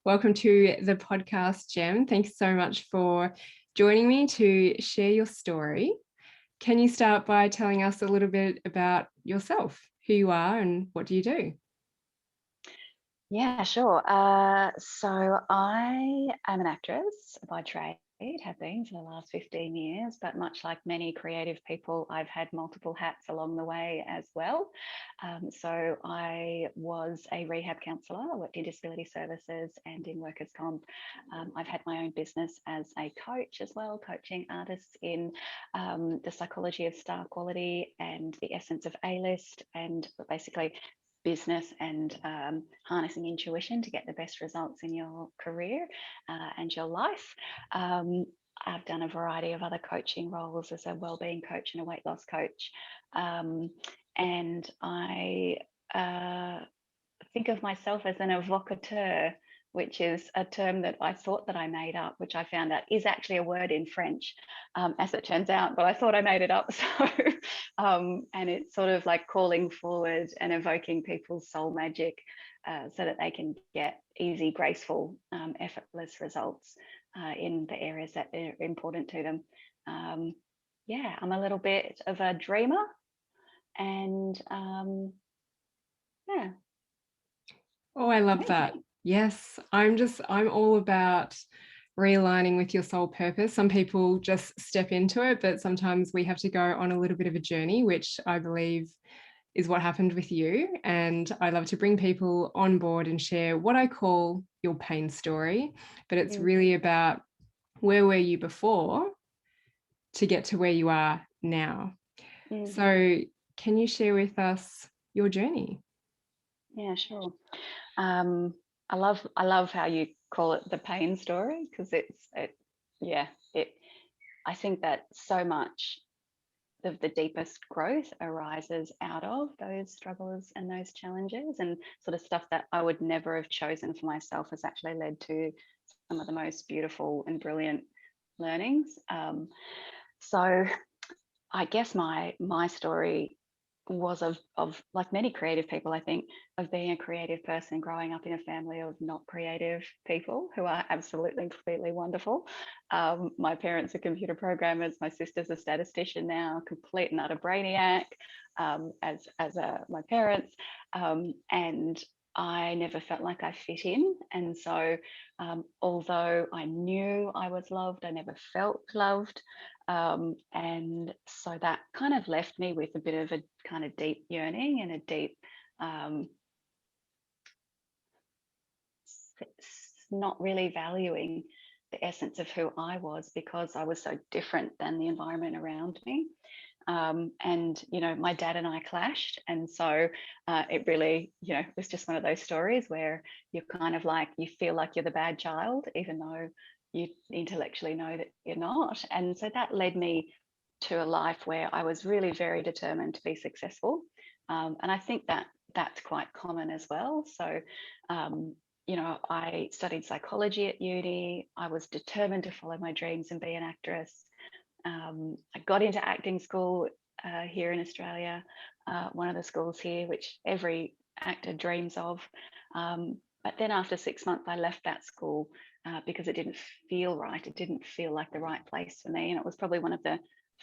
Welcome to the podcast, Gem. Thanks so much for joining me to share your story. Can you start by telling us a little bit about yourself, who you are and what do you do? Yeah, sure. So I am an actress by trade, have been for the last 15 years, but much like many creative people, I've had multiple hats along the way as well. So I was a rehab counsellor. I worked in disability services and in workers' comp. I've had my own business as a coach as well, coaching artists in the psychology of star quality and the essence of A-list, and basically business and harnessing intuition to get the best results in your career and your life. I've done a variety of other coaching roles as a wellbeing coach and a weight loss coach. And I think of myself as an evocateur, which is a term that I thought that I made up, which I found out is actually a word in French, as it turns out, but I thought I made it up. So, and it's sort of like calling forward and evoking people's soul magic so that they can get easy, graceful, effortless results in the areas that are important to them. Yeah, I'm a little bit of a dreamer and yeah. Oh, I love that. Yes, I'm all about realigning with your soul purpose. Some people just step into it, but sometimes we have to go on a little bit of a journey, which I believe is what happened with you. And I love to bring people on board and share what I call your pain story, but it's really about where were you before to get to where you are now. So can you share with us your journey? Yeah, sure. I love how you call it the pain story, because I think that so much of the deepest growth arises out of those struggles and those challenges, and sort of stuff that I would never have chosen for myself has actually led to some of the most beautiful and brilliant learnings. So I guess my story was of like many creative people, I think, of being a creative person growing up in a family of not creative people who are absolutely completely wonderful. My parents are computer programmers. My sister's a statistician now, complete and utter brainiac, as my parents, and I never felt like I fit in. And so although I knew I was loved, I never felt loved. And so that kind of left me with a bit of a kind of deep yearning and a deep not really valuing the essence of who I was, because I was so different than the environment around me. And my dad and I clashed, and so it really was just one of those stories where you're kind of like, you feel like you're the bad child even though you intellectually know that you're not. And so that led me to a life where I was really very determined to be successful, and I think that that's quite common as well. So I studied psychology at uni. I was determined to follow my dreams and be an actress. I got into acting school here in Australia, one of the schools here, which every actor dreams of. But then after 6 months, I left that school because it didn't feel right. It didn't feel like the right place for me. And it was probably one of the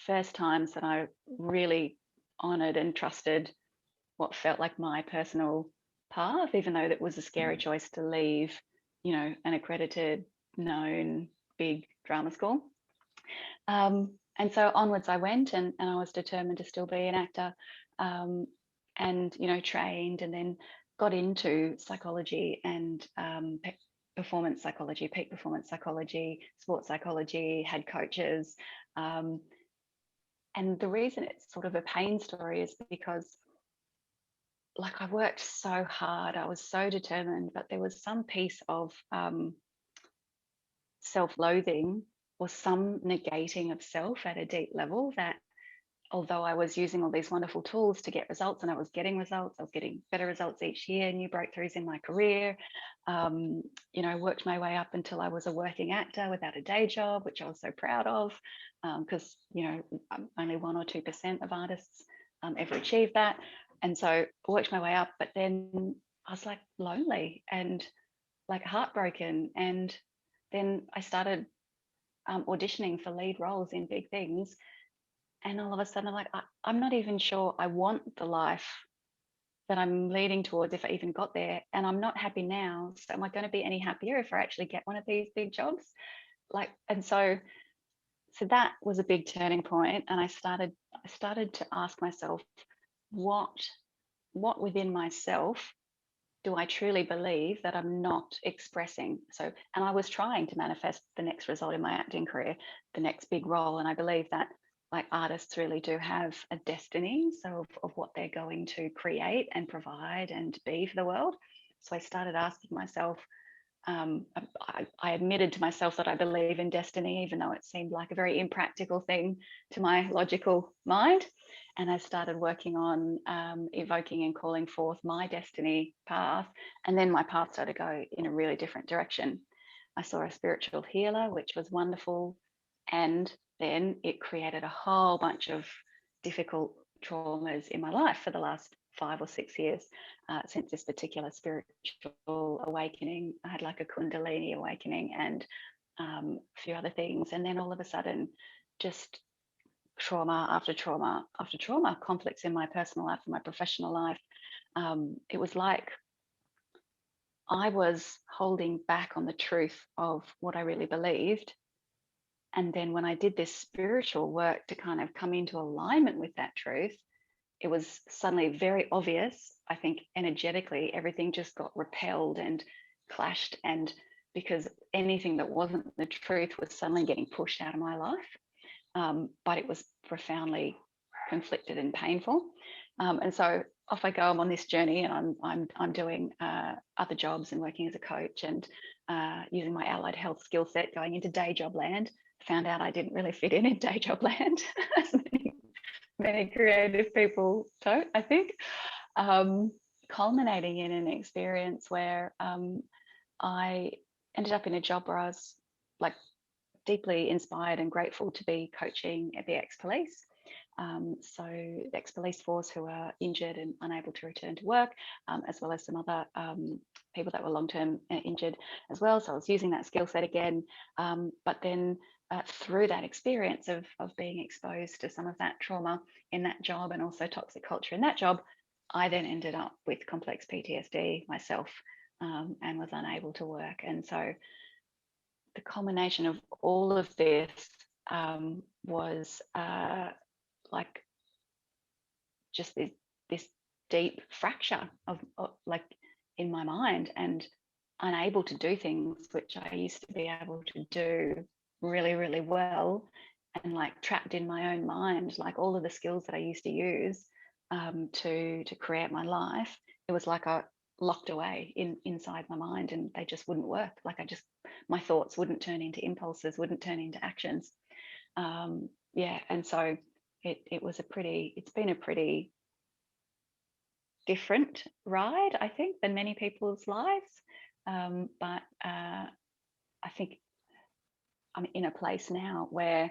first times that I really honoured and trusted what felt like my personal path, even though that was a scary choice to leave, an accredited, known, big drama school. And so onwards I went, and I was determined to still be an actor, and trained, and then got into psychology and performance psychology, peak performance psychology, sports psychology, had coaches. And the reason it's sort of a pain story is because, like, I worked so hard, I was so determined, but there was some piece of self-loathing or some negating of self at a deep level, that although I was using all these wonderful tools to get results, and I was getting results, I was getting better results each year, new breakthroughs in my career, worked my way up until I was a working actor without a day job, which I was so proud of, because only 1 or 2% of artists ever achieve that. And so I worked my way up, but then I was like lonely and like heartbroken. And then I started auditioning for lead roles in big things. And all of a sudden, I'm like, I'm not even sure I want the life that I'm leading towards if I even got there. And I'm not happy now. So am I going to be any happier if I actually get one of these big jobs? Like, and so that was a big turning point. And I started to ask myself, what within myself do I truly believe that I'm not expressing? So, and I was trying to manifest the next result in my acting career, the next big role. And I believe that like artists really do have a destiny, so of what they're going to create and provide and be for the world. So I started asking myself, I admitted to myself that I believe in destiny, even though it seemed like a very impractical thing to my logical mind. And I started working on evoking and calling forth my destiny path. And then my path started to go in a really different direction. I saw a spiritual healer, which was wonderful. And then it created a whole bunch of difficult traumas in my life for the last 5 or 6 years since this particular spiritual awakening. I had like a Kundalini awakening and a few other things. And then all of a sudden, just trauma after trauma after trauma, conflicts in my personal life and my professional life. It was like I was holding back on the truth of what I really believed. And then when I did this spiritual work to kind of come into alignment with that truth, it was suddenly very obvious. I think energetically, everything just got repelled and clashed. And because anything that wasn't the truth was suddenly getting pushed out of my life. But it was profoundly conflicted and painful. And so off I go. I'm on this journey, and I'm doing other jobs and working as a coach and using my allied health skill set, going into day job land. Found out I didn't really fit in day job land, as many creative people don't, I think. Culminating in an experience where I ended up in a job where I was like deeply inspired and grateful to be coaching at the ex-police. So the ex-police force who are injured and unable to return to work, as well as some other people that were long-term injured as well. So I was using that skill set again, but then through that experience of being exposed to some of that trauma in that job and also toxic culture in that job, I then ended up with complex PTSD myself and was unable to work. And so the culmination of all of this was like just this deep fracture of like in my mind, and unable to do things which I used to be able to do really, really well, and like trapped in my own mind, like all of the skills that I used to use to create my life. It was like I locked away inside my mind, and they just wouldn't work. Like my thoughts wouldn't turn into impulses, wouldn't turn into actions. And so it's been a pretty different ride, I think, than many people's lives. But I think I'm in a place now where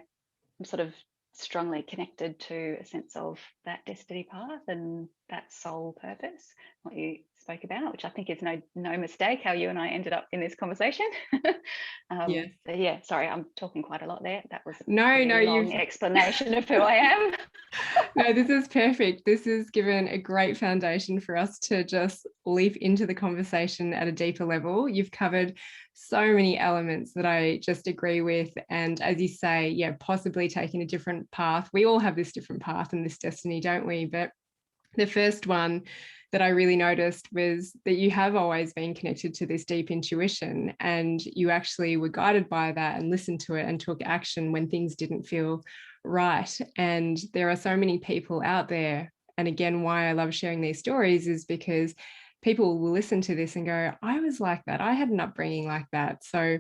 I'm sort of strongly connected to a sense of that destiny path and that soul purpose, what you spoke about, which I think is no mistake how you and I ended up in this conversation. Yes. Yeah, sorry, I'm talking quite a lot there. That was a No, long explanation of who I am. No, this is perfect. This has given a great foundation for us to just leap into the conversation at a deeper level. You've covered so many elements that I just agree with. And as you say, yeah, possibly taking a different path. We all have this different path and this destiny, don't we? But the first one that I really noticed was that you have always been connected to this deep intuition, and you actually were guided by that and listened to it and took action when things didn't feel right. And there are so many people out there. And again, why I love sharing these stories is because people will listen to this and go, I was like that. I had an upbringing like that. So,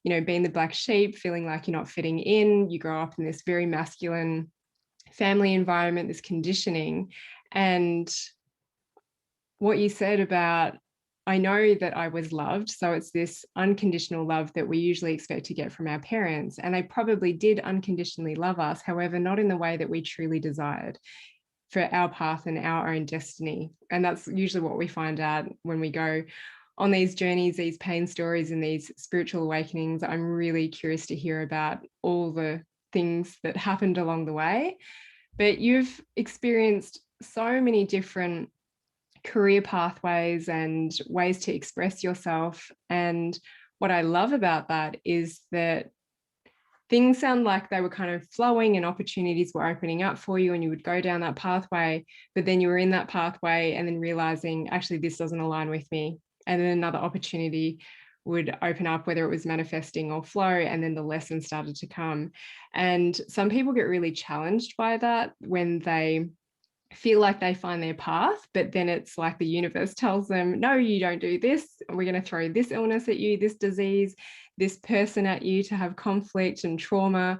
being the black sheep, feeling like you're not fitting in, you grow up in this very masculine family environment, this conditioning. And what you said about, I know that I was loved. So it's this unconditional love that we usually expect to get from our parents. And they probably did unconditionally love us, however, not in the way that we truly desired for our path and our own destiny. And that's usually what we find out when we go on these journeys, these pain stories and these spiritual awakenings, I'm really curious to hear about all the things that happened along the way. But you've experienced so many different career pathways and ways to express yourself. And what I love about that is that things sound like they were kind of flowing and opportunities were opening up for you and you would go down that pathway, but then you were in that pathway and then realizing, actually, this doesn't align with me. And then another opportunity would open up, whether it was manifesting or flow, and then the lesson started to come. And some people get really challenged by that when they feel like they find their path, but then it's like the universe tells them, no, you don't do this. We're going to throw this illness at you, this disease, this person at you to have conflict and trauma,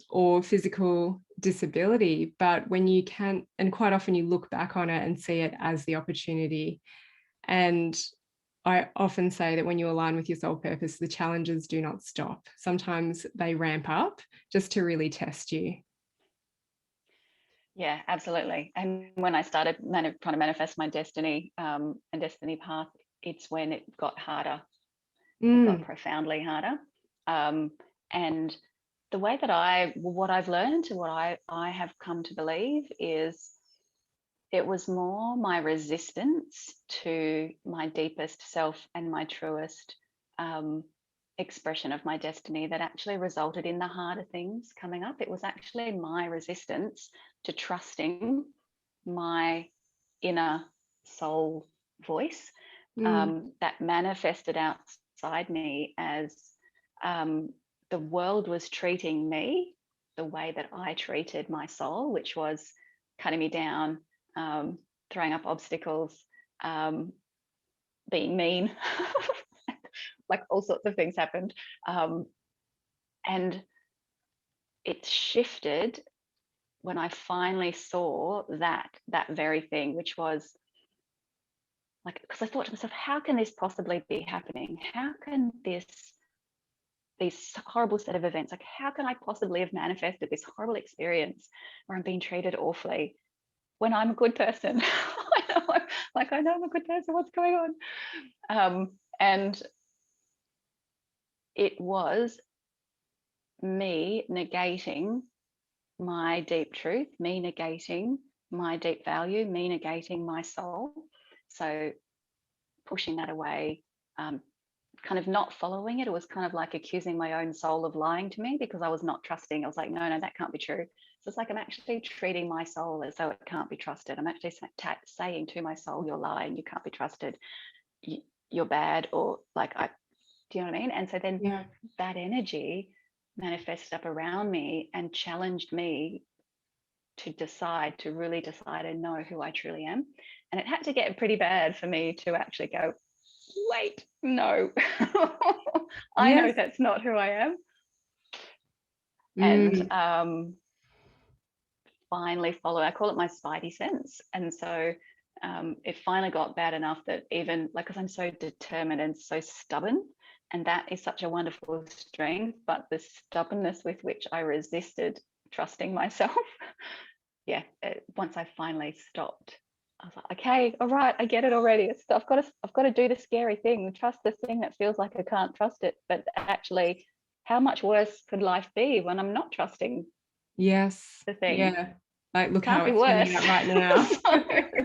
or physical disability. But when you can, and quite often you look back on it and see it as the opportunity. And I often say that when you align with your soul purpose, the challenges do not stop. Sometimes they ramp up just to really test you. Yeah, absolutely. And when I started trying to manifest my destiny and destiny path, it's when it got harder. It got profoundly harder. And the way that what I've learned, what I have come to believe is it was more my resistance to my deepest self and my truest expression of my destiny that actually resulted in the harder things coming up. It was actually my resistance to trusting my inner soul voice that manifested outside me as the world was treating me the way that I treated my soul, which was cutting me down, throwing up obstacles, being mean. Like all sorts of things happened. And it shifted when I finally saw that very thing, which was like, because I thought to myself, how can this possibly be happening? How can these horrible set of events, like how can I possibly have manifested this horrible experience where I'm being treated awfully when I'm a good person? I know I'm a good person, what's going on? And it was me negating my deep truth, me negating my deep value, me negating my soul. So pushing that away, kind of not following it. It was kind of like accusing my own soul of lying to me because I was not trusting. I was like, no, that can't be true. So it's like I'm actually treating my soul as though it can't be trusted. I'm actually saying to my soul, you're lying, you can't be trusted, you're bad, or like, do you know what I mean? And so then that energy manifested up around me and challenged me to really decide and know who I truly am. And it had to get pretty bad for me to actually go, wait, no, I know that's not who I am. And finally follow, I call it my spidey sense. And so it finally got bad enough that even like, because I'm so determined and so stubborn, and that is such a wonderful strength, but the stubbornness with which I resisted trusting myself, once I finally stopped, I was like, okay, all right, I get it already. I've got to do the scary thing, trust the thing that feels like I can't trust it. But actually, how much worse could life be when I'm not trusting? Yes. The thing. Yeah. Like, look can't how be it's worse turning out right now.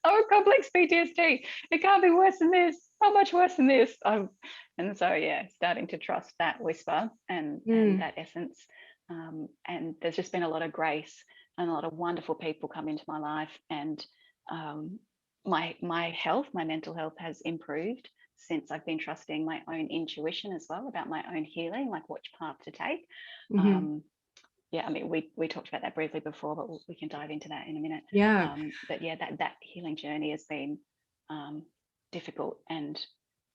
Oh, complex PTSD. It can't be worse than this. How much worse than this? And so, starting to trust that whisper and that essence. And there's just been a lot of grace and a lot of wonderful people come into my life. And my health, my mental health has improved since I've been trusting my own intuition as well about my own healing, like which path to take. I mean, we talked about that briefly before, but we can dive into that in a minute. But that healing journey has been difficult and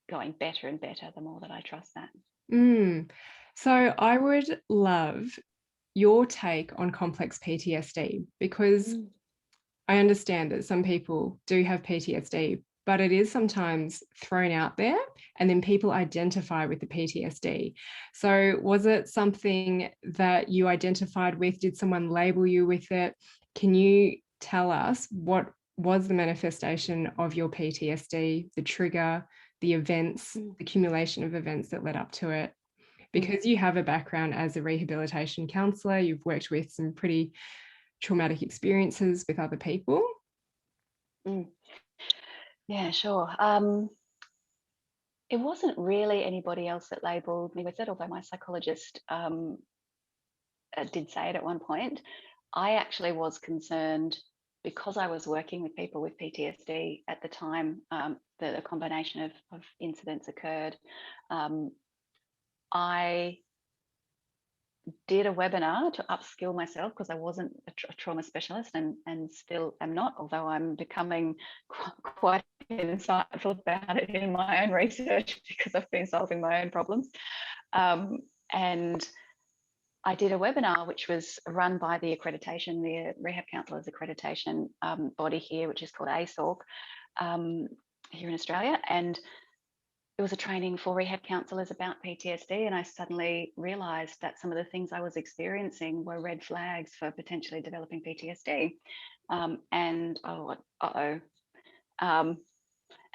going better and better the more that I trust that. So I would love your take on complex PTSD, because I understand that some people do have PTSD, but it is sometimes thrown out there and then people identify with the PTSD. So was it something that you identified with? Did someone label you with it? Can you tell us what was the manifestation of your PTSD, the trigger, the events, the accumulation of events that led up to it. Because you have a background as a rehabilitation counsellor, you've worked with some pretty traumatic experiences with other people. Yeah, sure. It wasn't really anybody else that labelled me with it, although my psychologist did say it at one point. I actually was concerned because I was working with people with PTSD at the time, the combination of incidents occurred. I did a webinar to upskill myself because I wasn't a trauma specialist and still am not, although I'm becoming quite insightful about it in my own research because I've been solving my own problems. And I did a webinar which was run by the accreditation, the Rehab Counsellors Accreditation body here, which is called ASOC here in Australia. And it was a training for rehab counsellors about PTSD, and I suddenly realised that some of the things I was experiencing were red flags for potentially developing PTSD. And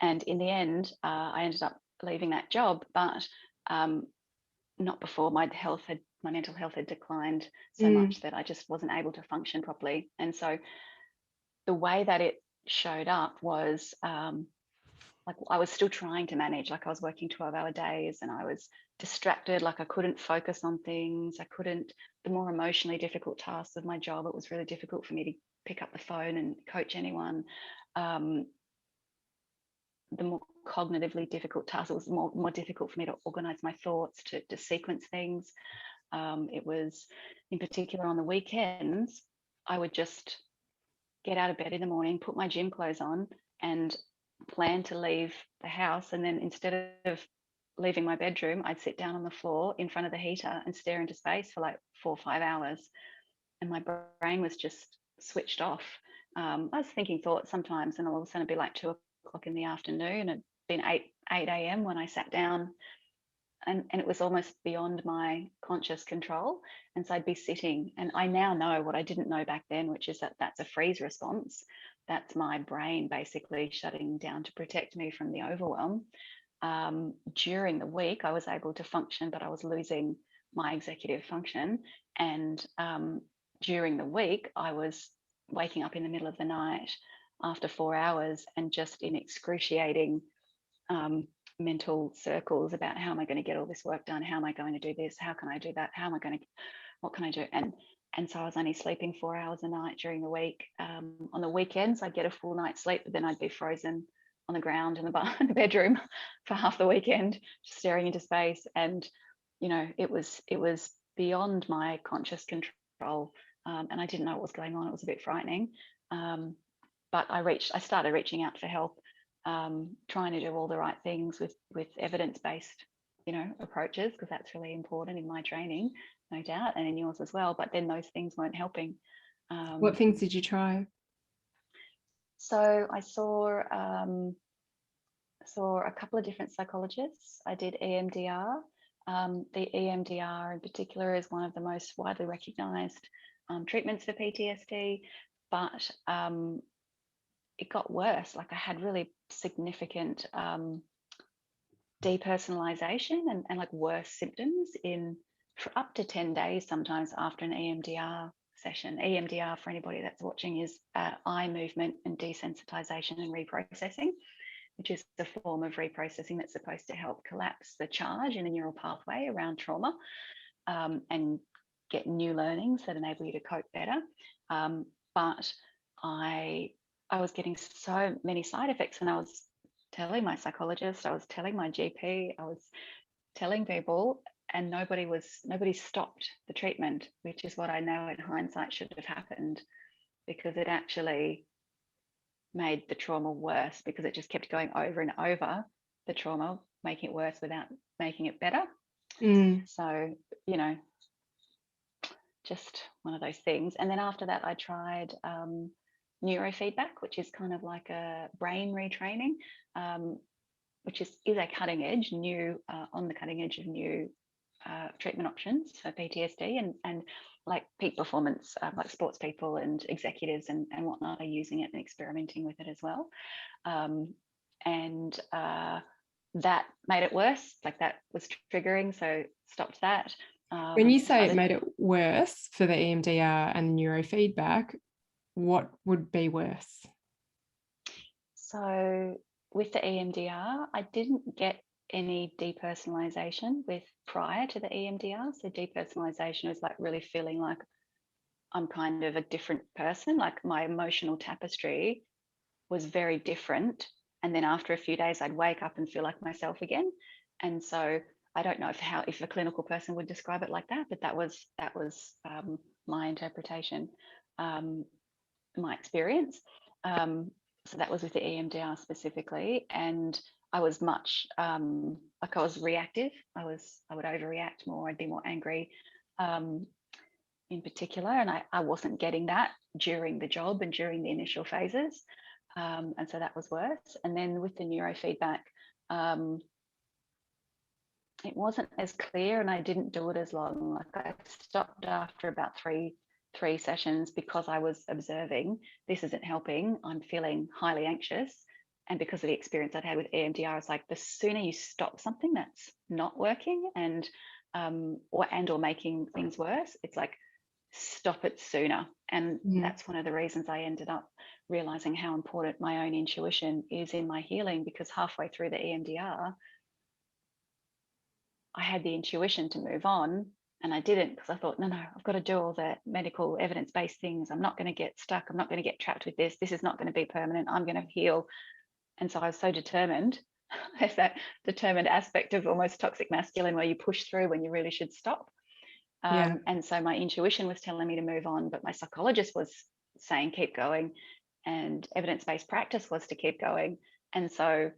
and in the end, I ended up leaving that job, but not before my mental health had declined so much that I just wasn't able to function properly. And so the way that it showed up was like I was still trying to manage, like I was working 12-hour days and I was distracted, like I couldn't focus on things. The more emotionally difficult tasks of my job, it was really difficult for me to pick up the phone and coach anyone. The more cognitively difficult tasks, it was more difficult for me to organize my thoughts, to sequence things. It was, in particular on the weekends, I would just get out of bed in the morning, put my gym clothes on and plan to leave the house, and then instead of leaving my bedroom, I'd sit down on the floor in front of the heater and stare into space for like 4 or 5 hours, and my brain was just switched off. I was thinking thoughts sometimes, and all of a sudden it'd be like 2 o'clock in the afternoon. It'd been 8 a.m. when I sat down, and it was almost beyond my conscious control. And so I'd be sitting, and I now know what I didn't know back then, which is that that's a freeze response. That's my brain basically shutting down to protect me from the overwhelm. During the week, I was able to function, but I was losing my executive function. And during the week, I was waking up in the middle of the night after 4 hours and just in excruciating mental circles about how am I going to get all this work done? How am I going to do this? How can I do that? What can I do? And so I was only sleeping 4 hours a night during the week. On the weekends, I'd get a full night's sleep, but then I'd be frozen on the ground in the bedroom for half the weekend, just staring into space. And, you know, it was beyond my conscious control. And I didn't know what was going on. It was a bit frightening. But I started reaching out for help, trying to do all the right things with evidence-based, you know, approaches, because that's really important in my training, no doubt, and in yours as well. But then those things weren't helping. What things did you try? So I saw a couple of different psychologists. I did EMDR. The EMDR in particular is one of the most widely recognised treatments for PTSD, but it got worse. Like I had really significant depersonalization and like worse symptoms for up to 10 days sometimes after an EMDR session. EMDR, for anybody that's watching, is eye movement and desensitization and reprocessing, which is the form of reprocessing that's supposed to help collapse the charge in a neural pathway around trauma and get new learnings that enable you to cope better. But I was getting so many side effects, and I was telling my psychologist, I was telling my GP, I was telling people, and nobody stopped the treatment, which is what I know in hindsight should have happened, because it actually made the trauma worse, because it just kept going over and over the trauma, making it worse without making it better. So, you know, just one of those things. And then after that, I tried neurofeedback, which is kind of like a brain retraining, which is a cutting edge, on the cutting edge of new treatment options for PTSD, and like peak performance, like sports people and executives and whatnot are using it and experimenting with it as well. And that made it worse. Like that was triggering, so stopped that. When you say it made it worse for the EMDR and neurofeedback, what would be worse? So with the EMDR, I didn't get any depersonalization with prior to the EMDR. So depersonalization was like really feeling like I'm kind of a different person. Like my emotional tapestry was very different. And then after a few days, I'd wake up and feel like myself again. And so I don't know if a clinical person would describe it like that, but that was my interpretation, my experience. So that was with the EMDR specifically, and I was much like I was reactive. I would overreact more. I'd be more angry, in particular, and I wasn't getting that during the job and during the initial phases, and so that was worse. And then with the neurofeedback, it wasn't as clear, and I didn't do it as long. Like I stopped after about three sessions because I was observing this isn't helping. I'm feeling highly anxious, and because of the experience I'd had with EMDR, it's like the sooner you stop something that's not working and or making things worse, it's like stop it sooner. And that's one of the reasons I ended up realizing how important my own intuition is in my healing, because halfway through the EMDR, I had the intuition to move on, and I didn't, because I thought, no, I've got to do all the medical evidence-based things. I'm not going to get stuck. I'm not going to get trapped with this. This is not going to be permanent. I'm going to heal. And so I was so determined. There's that determined aspect of almost toxic masculine where you push through when you really should stop. And so my intuition was telling me to move on, but my psychologist was saying keep going, and evidence-based practice was to keep going. And so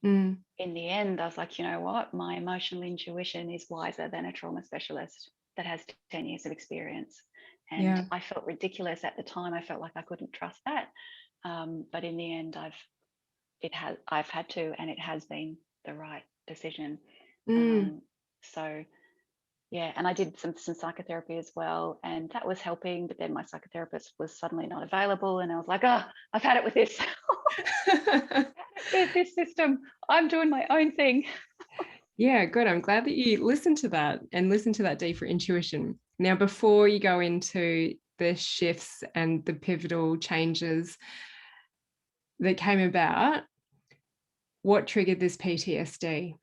in the end, I was like, you know what? My emotional intuition is wiser than a trauma specialist that has 10 years of experience. And I felt ridiculous at the time. I felt like I couldn't trust that. But in the end, I've had to, and it has been the right decision. So yeah, and I did some psychotherapy as well, and that was helping. But then my psychotherapist was suddenly not available, and I was like, oh, I've had it with this. With this system, I'm doing my own thing. Yeah, good. I'm glad that you listened to that and listened to that deeper intuition. Now, before you go into the shifts and the pivotal changes that came about, what triggered this PTSD?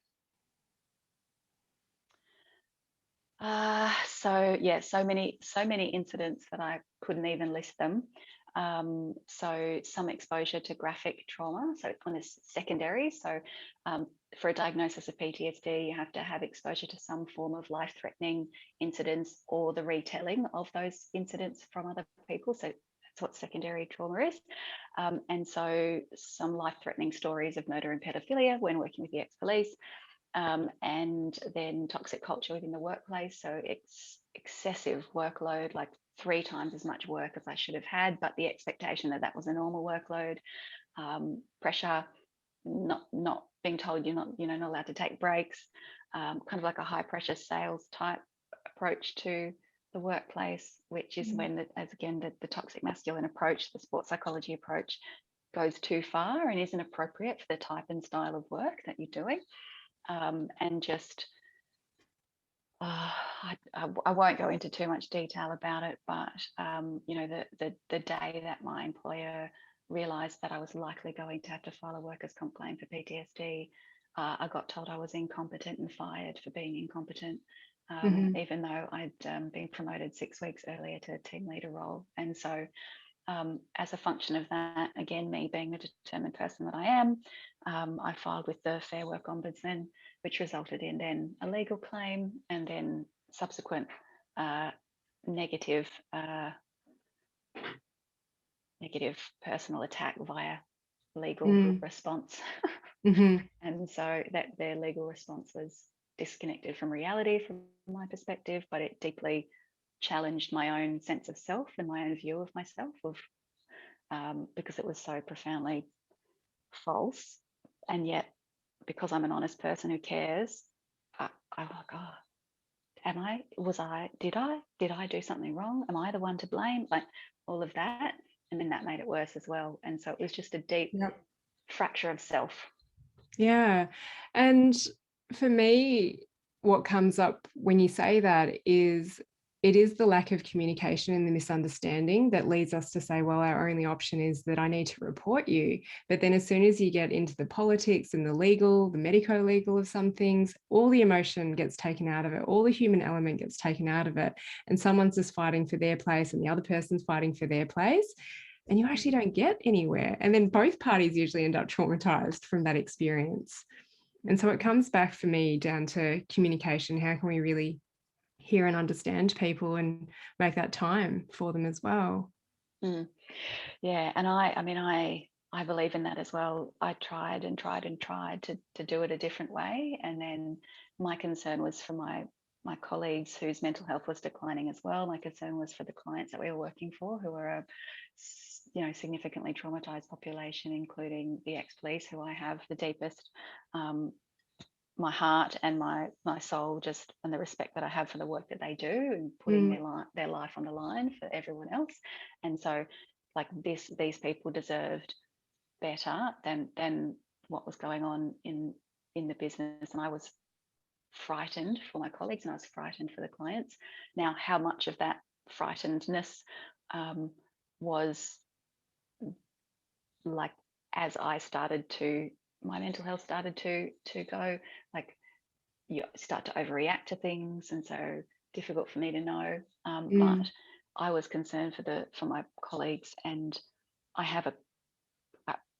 So many incidents that I couldn't even list them. So some exposure to graphic trauma, so on a secondary. So for a diagnosis of PTSD, you have to have exposure to some form of life-threatening incidents or the retelling of those incidents from other people. So that's what secondary trauma is. And so some life-threatening stories of murder and pedophilia when working with the ex-police. And then toxic culture within the workplace. So it's excessive workload, like 3 times as much work as I should have had, but the expectation that was a normal workload, pressure, not being told you're not allowed to take breaks, kind of like a high pressure sales type approach to the workplace, which is when, the toxic masculine approach, the sports psychology approach, goes too far and isn't appropriate for the type and style of work that you're doing. And just I won't go into too much detail about it, but the day that my employer realised that I was likely going to have to file a workers' comp claim for PTSD, I got told I was incompetent and fired for being incompetent, even though I'd been promoted 6 weeks earlier to a team leader role. And so as a function of that, again, me being the determined person that I am, I filed with the Fair Work Ombudsman, which resulted in then a legal claim and then subsequent negative personal attack via legal response. And so that their legal response was disconnected from reality from my perspective, but it deeply challenged my own sense of self and my own view of myself, because it was so profoundly false. And yet, because I'm an honest person who cares, I was like, oh, did I do something wrong? Am I the one to blame? Like all of that. And then that made it worse as well. And so it was just a deep Yep. fracture of self. Yeah. And for me, what comes up when you say that is it is the lack of communication and the misunderstanding that leads us to say, well, our only option is that I need to report you. But then as soon as you get into the politics and the legal, the medico-legal of some things, all the emotion gets taken out of it, all the human element gets taken out of it. And someone's just fighting for their place and the other person's fighting for their place. And you actually don't get anywhere. And then both parties usually end up traumatized from that experience. And so it comes back for me down to communication. How can we really hear and understand people and make that time for them as well? Yeah, and I believe in that as well. I tried and tried and tried to do it a different way, and then my concern was for my colleagues whose mental health was declining as well. My concern was for the clients that we were working for, who are a significantly traumatized population, including the ex-police, who I have the deepest my heart and my soul, just, and the respect that I have for the work that they do and putting their life on the line for everyone else. And so, like these people deserved better than what was going on in the business. And I was frightened for my colleagues, and I was frightened for the clients. Now, how much of that frightenedness was like, as I started to, my mental health started to go, like, you start to overreact to things, and so difficult for me to know. But I was concerned for my colleagues, and I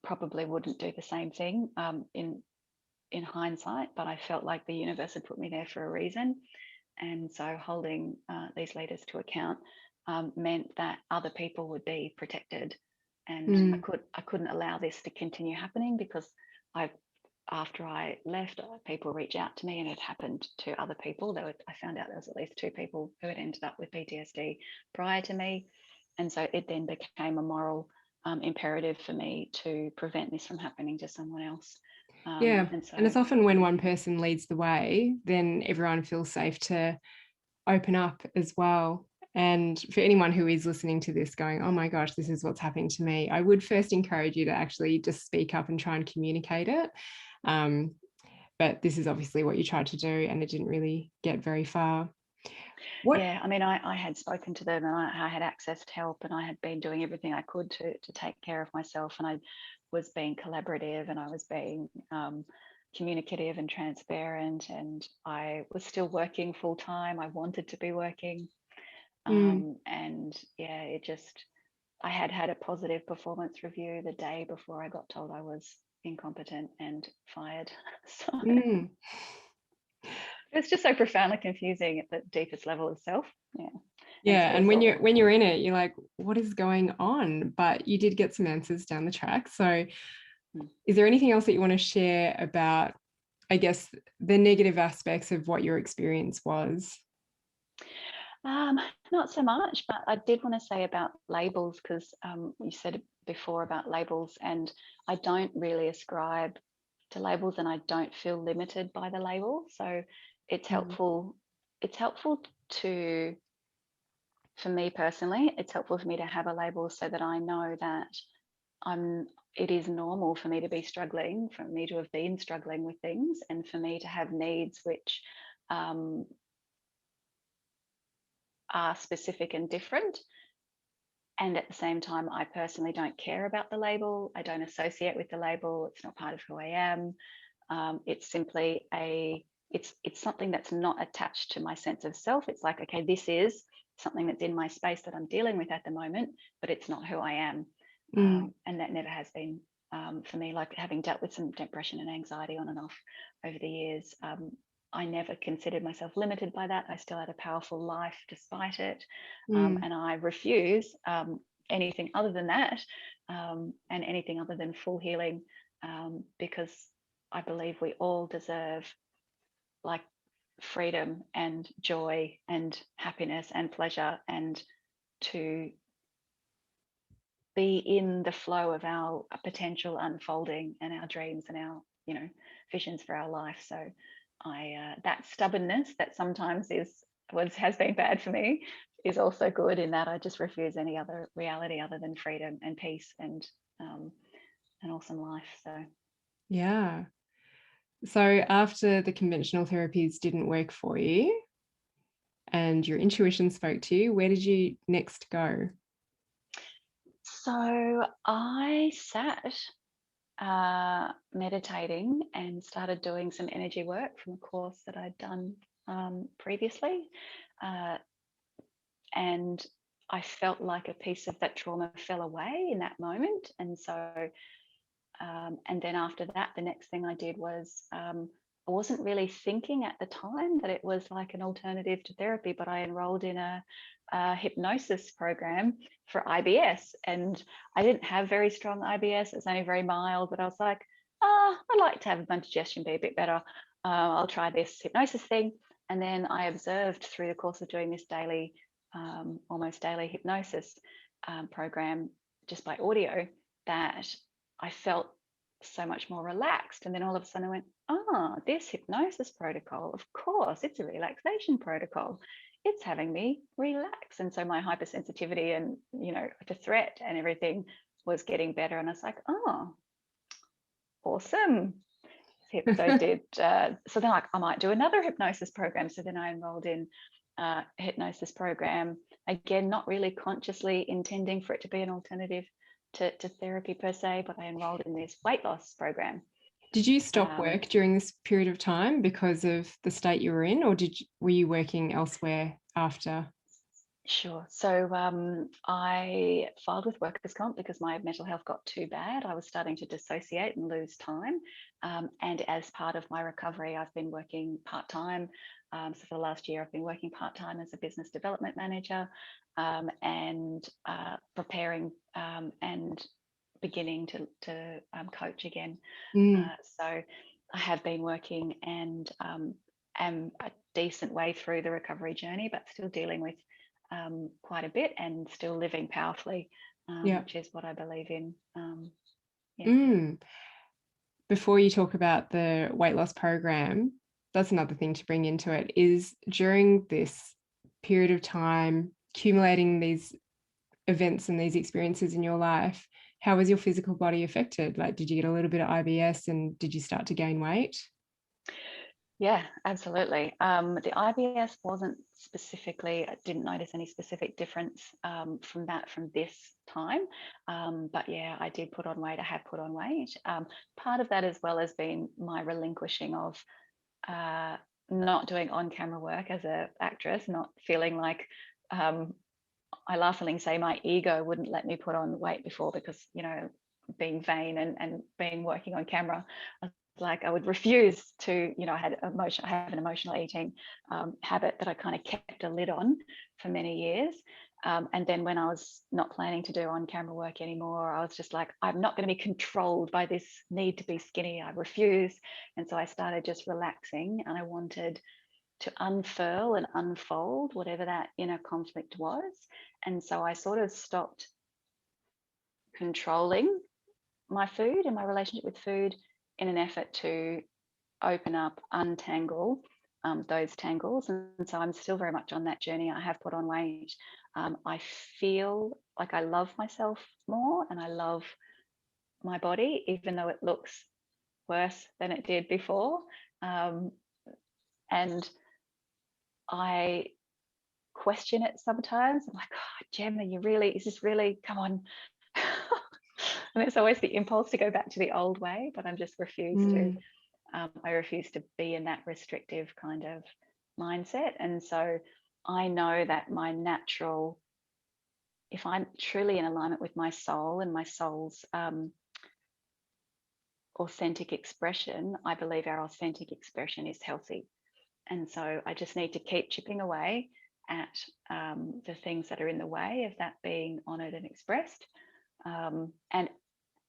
probably wouldn't do the same thing in hindsight, but I felt like the universe had put me there for a reason. And so holding these leaders to account meant that other people would be protected, and I couldn't allow this to continue happening, because after I left, people reached out to me, and it happened to other people. I found out there was at least 2 people who had ended up with PTSD prior to me, and so it then became a moral imperative for me to prevent this from happening to someone else. And it's often when one person leads the way, then everyone feels safe to open up as well. And for anyone who is listening to this going, oh my gosh, this is what's happening to me, I would first encourage you to actually just speak up and try and communicate it. But this is obviously what you tried to do, and it didn't really get very far. Yeah, I mean, I had spoken to them, and I had accessed help, and I had been doing everything I could to take care of myself, and I was being collaborative, and I was being communicative and transparent, and I was still working full time. I wanted to be working. And yeah, I had a positive performance review the day before I got told I was incompetent and fired. So it's just so profoundly confusing at the deepest level of self. And when you're in it, you're like, what is going on? But you did get some answers down the track. So is there anything else that you want to share about, I guess, the negative aspects of what your experience was? Not so much, but I did want to say about labels, because you said before about labels, and I don't really ascribe to labels, and I don't feel limited by the label. So it's helpful. It's helpful for me personally, it's helpful for me to have a label, so that I know that it is normal for me to be struggling, for me to have been struggling with things, and for me to have needs which are specific and different. And at the same time, I personally don't care about the label. I don't associate with the label. It's not part of who I am. It's simply it's something that's not attached to my sense of self. It's like, okay, this is something that's in my space that I'm dealing with at the moment, but it's not who I am. And that never has been for me. Like, having dealt with some depression and anxiety on and off over the years, I never considered myself limited by that. I still had a powerful life despite it. And I refuse anything other than that, and anything other than full healing, because I believe we all deserve, like, freedom and joy and happiness and pleasure, and to be in the flow of our potential unfolding and our dreams and our visions for our life. So that stubbornness that sometimes is has been bad for me is also good, in that I just refuse any other reality other than freedom and peace and an awesome life. So Yeah. So after the conventional therapies didn't work for you and your intuition spoke to you, where did you next go? So I sat meditating and started doing some energy work from a course that I'd done previously. And I felt like a piece of that trauma fell away in that moment. And so, and then after that, the next thing I did was, I wasn't really thinking at the time that it was like an alternative to therapy, but I enrolled in a hypnosis program for IBS. And I didn't have very strong IBS, it's only very mild, but I was like, I'd like to have my digestion be a bit better. I'll try this hypnosis thing. And then I observed through the course of doing this daily, almost daily hypnosis program just by audio, that I felt so much more relaxed. And then all of a sudden I went, this hypnosis protocol, of course, it's a relaxation protocol. It's having me relax. And so my hypersensitivity and, to threat and everything was getting better. And I was like, awesome. So I did. So then I might do another hypnosis program. So then I enrolled in a hypnosis program, again, not really consciously intending for it to be an alternative to therapy per se, but I enrolled in this weight loss program. Did you stop work during this period of time because of the state you were in, or were you working elsewhere after? Sure. So I filed with workers' comp because my mental health got too bad. I was starting to dissociate and lose time. And as part of my recovery, I've been working part-time. So for the last year, I've been working part-time as a business development manager and preparing and beginning to coach again. So I have been working and am a decent way through the recovery journey, but still dealing with quite a bit and still living powerfully, which is what I believe in. Before you talk about the weight loss program, that's another thing to bring into it, is during this period of time, accumulating these events and these experiences in your life, how was your physical body affected? Like, did you get a little bit of IBS and did you start to gain weight? Yeah, absolutely. The IBS wasn't specifically, I didn't notice any specific difference from this time. But yeah, I did put on weight. I have put on weight. Part of that as well has been my relinquishing of not doing on-camera work as an actress, not feeling like, I laughingly say my ego wouldn't let me put on weight before because, being vain and being working on camera, like I would refuse to, I have an emotional eating habit that I kind of kept a lid on for many years. And then when I was not planning to do on-camera work anymore, I was just like, I'm not going to be controlled by this need to be skinny. I refuse. And so I started just relaxing, and I wanted to unfurl and unfold whatever that inner conflict was. And so I sort of stopped controlling my food and my relationship with food in an effort to open up, untangle those tangles. And so I'm still very much on that journey. I have put on weight. I feel like I love myself more and I love my body, even though it looks worse than it did before. And I question it sometimes. I'm like, Gemma, is this really, come on. And there's always the impulse to go back to the old way, but I'm just refused to. I refuse to be in that restrictive kind of mindset. And so I know that my natural, if I'm truly in alignment with my soul and my soul's authentic expression, I believe our authentic expression is healthy. And so I just need to keep chipping away at the things that are in the way of that being honored and expressed. And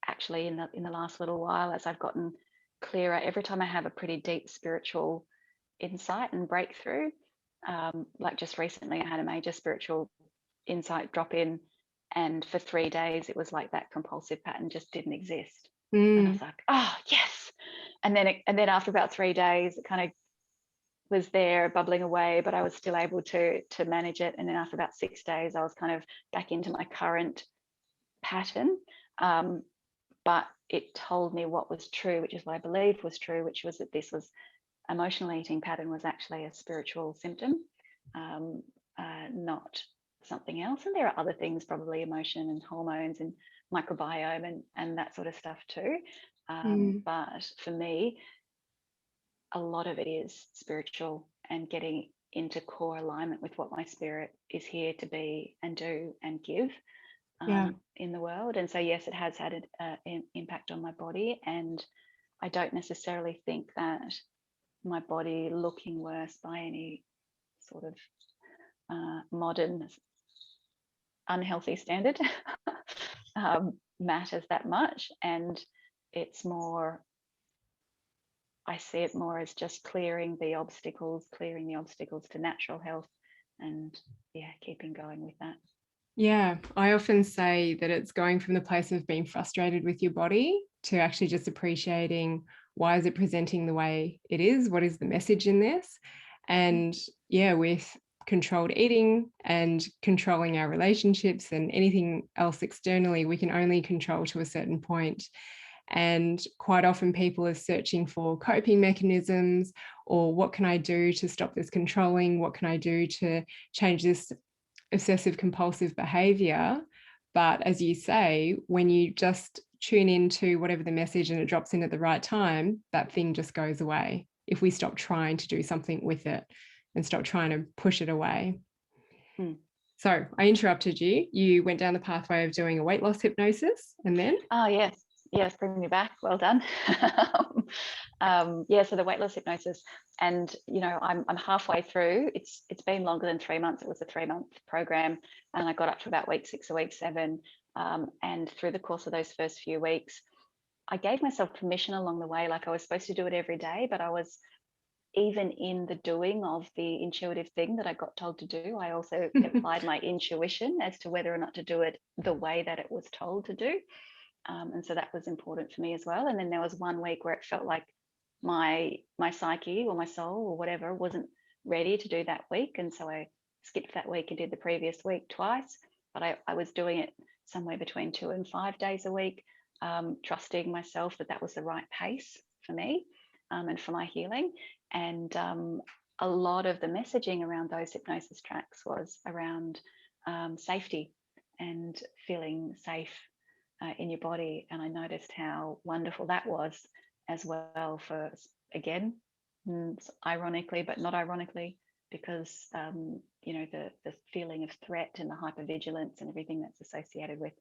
actually in the last little while, as I've gotten clearer, every time I have a pretty deep spiritual insight and breakthrough, like just recently I had a major spiritual insight drop in, and for 3 days it was like that compulsive pattern just didn't exist. And I was like, yes. And then after about 3 days, it kind of was there bubbling away, but I was still able to manage it. And then after about 6 days, I was kind of back into my current pattern. But it told me what was true, which is what I believed was true, which was that this was emotional eating pattern was actually a spiritual symptom, not something else. And there are other things, probably emotion and hormones and microbiome and that sort of stuff too. But for me, a lot of it is spiritual and getting into core alignment with what my spirit is here to be and do and give in the world. And so, yes, it has had an impact on my body. And I don't necessarily think that my body looking worse by any sort of modern unhealthy standard matters that much. And it's more, I see it more as just clearing the obstacles to natural health, and keeping going with that. Yeah, I often say that it's going from the place of being frustrated with your body to actually just appreciating, why is it presenting the way it is? What is the message in this? And with controlled eating and controlling our relationships and anything else externally, we can only control to a certain point. And quite often people are searching for coping mechanisms, or what can I do to stop this controlling? What can I do to change this obsessive compulsive behavior? But as you say, when you just tune into whatever the message and it drops in at the right time, that thing just goes away. If we stop trying to do something with it and stop trying to push it away. So I interrupted you. You went down the pathway of doing a weight loss hypnosis, and then? Oh, yes, bring me back. Well done. So the weight loss hypnosis, and I'm halfway through. It's been longer than 3 months. It was a 3-month program, and I got up to about week 6 or week 7. And through the course of those first few weeks, I gave myself permission along the way. Like, I was supposed to do it every day, but I was, even in the doing of the intuitive thing that I got told to do, I also applied my intuition as to whether or not to do it the way that it was told to do. And so that was important for me as well. And then there was 1 week where it felt like my psyche or my soul or whatever wasn't ready to do that week. And so I skipped that week and did the previous week twice. But I was doing it somewhere between 2 and 5 days a week, trusting myself that was the right pace for me and for my healing. And a lot of the messaging around those hypnosis tracks was around safety and feeling safe in your body. And I noticed how wonderful that was as well, for, again, ironically, but not ironically, because the feeling of threat and the hypervigilance and everything that's associated with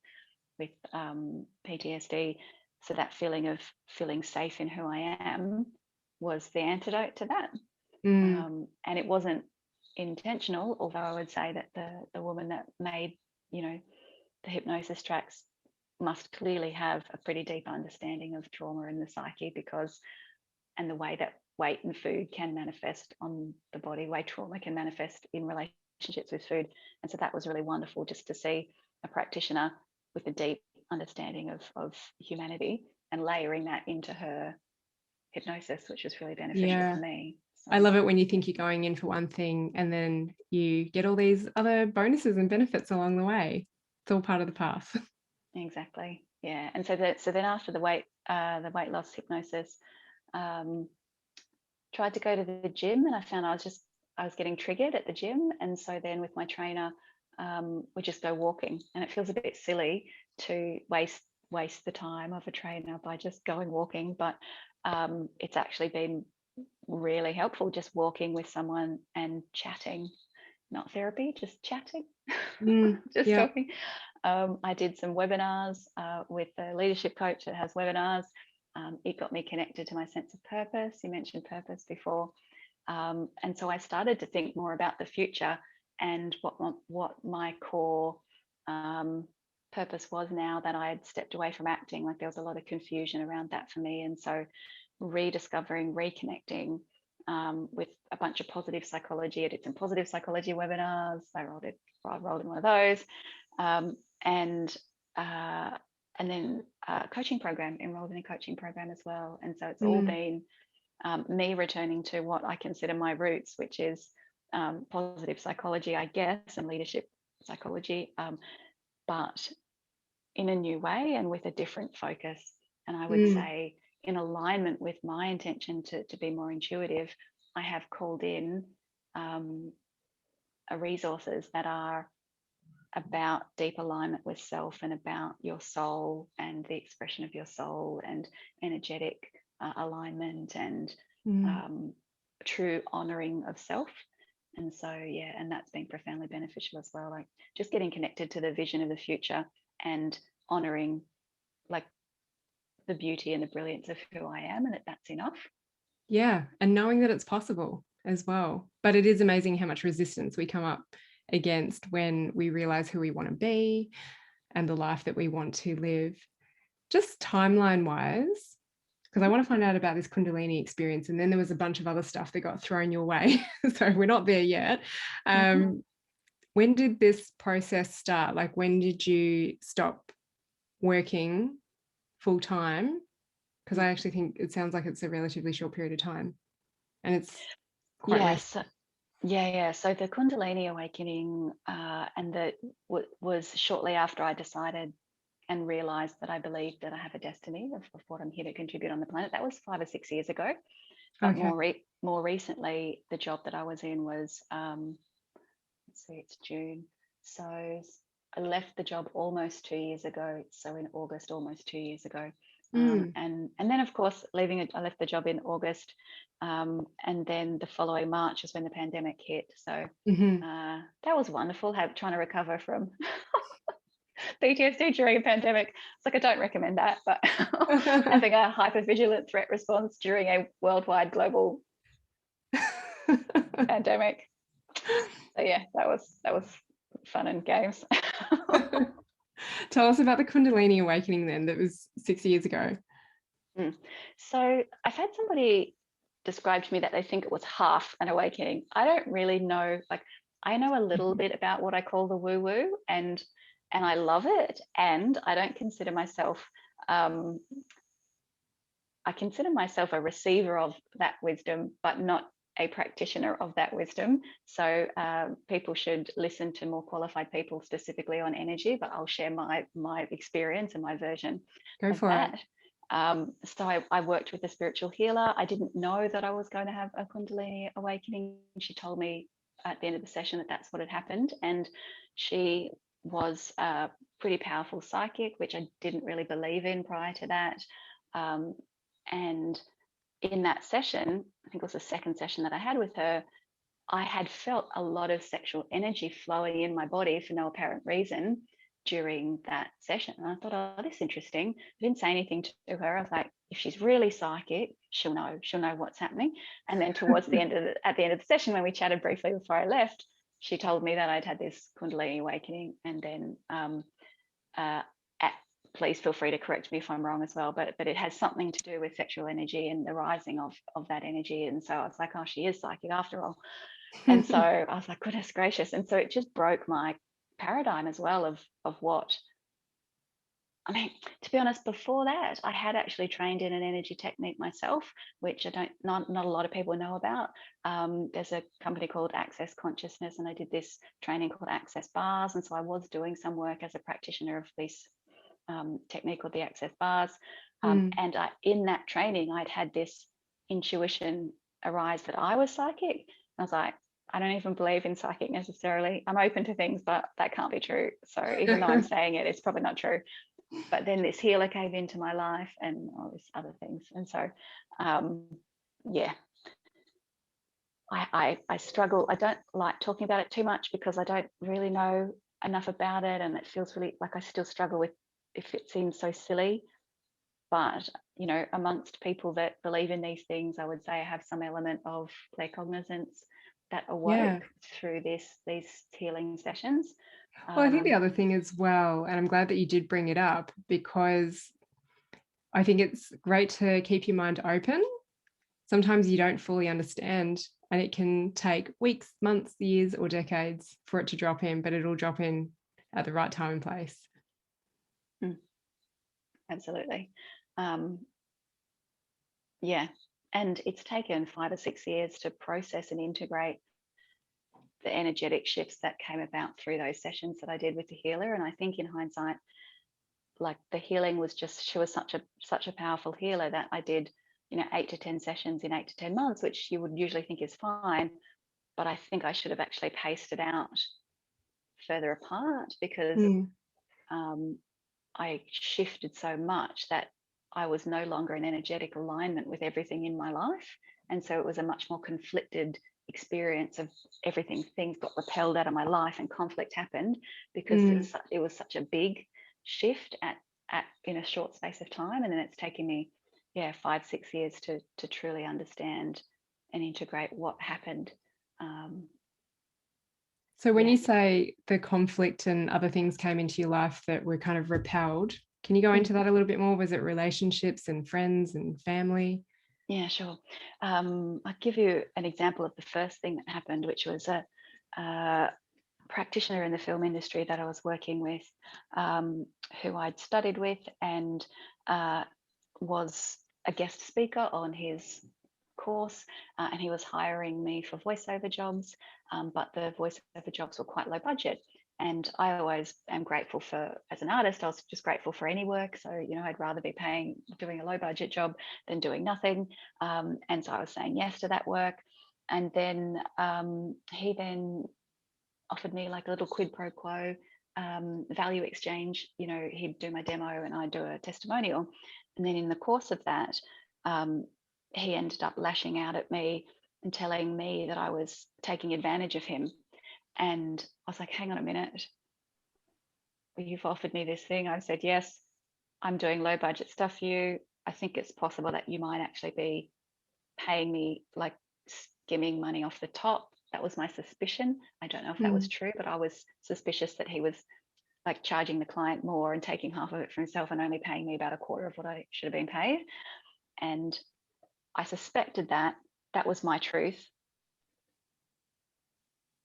PTSD. So that feeling of feeling safe in who I am was the antidote to that. And it wasn't intentional, although I would say that the woman that made the hypnosis tracks must clearly have a pretty deep understanding of trauma in the psyche, and the way that weight and food can manifest on the body, way trauma can manifest in relationships with food. And so that was really wonderful, just to see a practitioner with a deep understanding of humanity and layering that into her hypnosis, which was really beneficial for me. So I love it when you think you're going in for one thing and then you get all these other bonuses and benefits along the way. It's all part of the path. Exactly. Yeah. And so then after the weight loss hypnosis, tried to go to the gym, and I found I was getting triggered at the gym. And so then with my trainer, we just go walking, and it feels a bit silly to waste the time of a trainer by just going walking, but it's actually been really helpful, just walking with someone and chatting, not therapy, just chatting, just talking. I did some webinars with a leadership coach that has webinars. It got me connected to my sense of purpose. You mentioned purpose before. And so I started to think more about the future and what my core purpose was, now that I had stepped away from acting. Like, there was a lot of confusion around that for me. And so rediscovering, reconnecting with a bunch of positive psychology. I did some positive psychology webinars. I rolled in one of those. And then a coaching program, enrolled in a coaching program as well. And so it's all been me returning to what I consider my roots, which is positive psychology, I guess, and leadership psychology, but in a new way and with a different focus. And I would say, in alignment with my intention to be more intuitive, I have called in resources that are about deep alignment with self and about your soul and the expression of your soul and energetic alignment and true honoring of self. And so, yeah, and that's been profoundly beneficial as well. Like just getting connected to the vision of the future and honoring like the beauty and the brilliance of who I am, and that's enough. Yeah, and knowing that it's possible as well. But it is amazing how much resistance we come up against when we realize who we want to be and the life that we want to live. Just timeline wise, because I want to find out about this Kundalini experience, and then there was a bunch of other stuff that got thrown your way. So we're not there yet. When did this process start? Like, when did you stop working full time? Because I actually think it sounds like it's a relatively short period of time, and it's quite recent. So the Kundalini awakening and that was shortly after I decided and realized that I believed that I have a destiny of what I'm here to contribute on the planet. That was 5 or 6 years ago. But more recently, the job that I was in was, let's see, it's June. So I left the job almost 2 years ago. So in August, almost 2 years ago. And then, of course, I left the job in August. And then the following March is when the pandemic hit. So that was wonderful, trying to recover from PTSD during a pandemic. It's like, I don't recommend that, but having a hypervigilant threat response during a worldwide global pandemic. So yeah, that was fun and games. Tell us about the Kundalini awakening then, that was 6 years ago. So I've had somebody describe to me that they think it was half an awakening. I don't really know. Like, I know a little bit about what I call the woo-woo, and I love it. And I don't consider myself, I consider myself a receiver of that wisdom, but not a practitioner of that wisdom. So people should listen to more qualified people specifically on energy, but I'll share my experience and my version of that. So I worked with a spiritual healer. I didn't know that I was going to have a Kundalini awakening. She told me at the end of the session that that's what had happened. And she was a pretty powerful psychic, which I didn't really believe in prior to that. And in that session, I think it was the second session that I had with her, I had felt a lot of sexual energy flowing in my body for no apparent reason during that session. And I thought, oh, this is interesting. I didn't say anything to her. I was like, if she's really psychic, she'll know what's happening. And then towards the end of the session, when we chatted briefly before I left, she told me that I'd had this Kundalini awakening. And then please feel free to correct me if I'm wrong as well, but it has something to do with sexual energy and the rising of that energy. And so I was like, oh, she is psychic after all. And so I was like, goodness gracious. And so it just broke my paradigm as well of what, I mean, to be honest, before that, I had actually trained in an energy technique myself, which not a lot of people know about. There's a company called Access Consciousness, and I did this training called Access Bars. And so I was doing some work as a practitioner of this technique called the Access Bars. And in that training, I'd had this intuition arise that I was psychic. I was like, I don't even believe in psychic necessarily. I'm open to things, but that can't be true. So even though I'm saying it, it's probably not true. But then this healer came into my life and all these other things. And so, I struggle. I don't like talking about it too much because I don't really know enough about it. And it feels really like I still struggle with if it seems so silly. But, you know, amongst people that believe in these things, I would say I have some element of claircognizance that awoke through these healing sessions. Well, I think the other thing as well, and I'm glad that you did bring it up, because I think it's great to keep your mind open. Sometimes you don't fully understand, and it can take weeks, months, years, or decades for it to drop in, but it'll drop in at the right time and place. Absolutely. And it's taken 5 or 6 years to process and integrate the energetic shifts that came about through those sessions that I did with the healer. And I think in hindsight, like, the healing was just, she was such a powerful healer that I did, 8 to 10 sessions in 8 to 10 months, which you would usually think is fine. But I think I should have actually paced it out further apart, because I shifted so much that I was no longer in energetic alignment with everything in my life. And so it was a much more conflicted experience of everything. Things got repelled out of my life and conflict happened, because it was such a big shift at in a short space of time. And then it's taken me 5, 6 years to truly understand and integrate what happened. So when you say the conflict and other things came into your life that were kind of repelled, can you go into that a little bit more? Was it relationships and friends and family? Yeah, sure. I'll give you an example of the first thing that happened, which was a practitioner in the film industry that I was working with, who I'd studied with, and was a guest speaker on his course, and he was hiring me for voiceover jobs, but the voiceover jobs were quite low budget. And I always am grateful for, as an artist, I was just grateful for any work. So, I'd rather be doing a low budget job than doing nothing. And so I was saying yes to that work. And then he then offered me like a little quid pro quo value exchange. He'd do my demo and I'd do a testimonial. And then in the course of that, he ended up lashing out at me and telling me that I was taking advantage of him. And I was like, hang on a minute. You've offered me this thing. I said, yes, I'm doing low budget stuff for you. I think it's possible that you might actually be paying me, like skimming money off the top. That was my suspicion. I don't know if that was true, but I was suspicious that he was like charging the client more and taking half of it for himself and only paying me about a quarter of what I should have been paid. And I suspected that was my truth.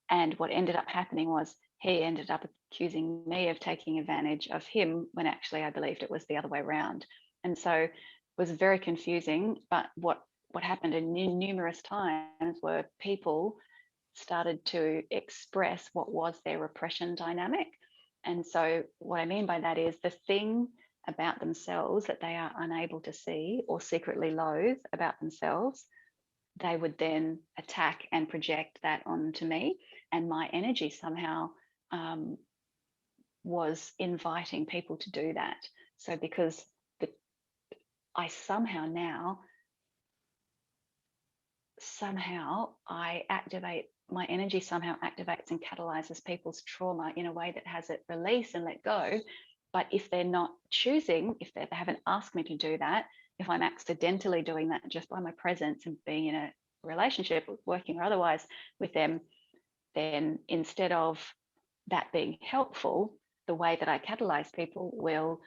And what ended up happening was he ended up accusing me of taking advantage of him, when actually I believed it was the other way around. And so it was very confusing. But what happened in numerous times were people started to express what was their repression dynamic. And so what I mean by that is the thing about themselves that they are unable to see or secretly loathe about themselves, they would then attack and project that onto me. And my energy somehow was inviting people to do that. So because I I activate, my energy somehow activates and catalyzes people's trauma in a way that has it release and let go. But if they're not choosing, if they haven't asked me to do that, if I'm accidentally doing that just by my presence and being in a relationship, working or otherwise with them, then instead of that being helpful, the way that I catalyze people will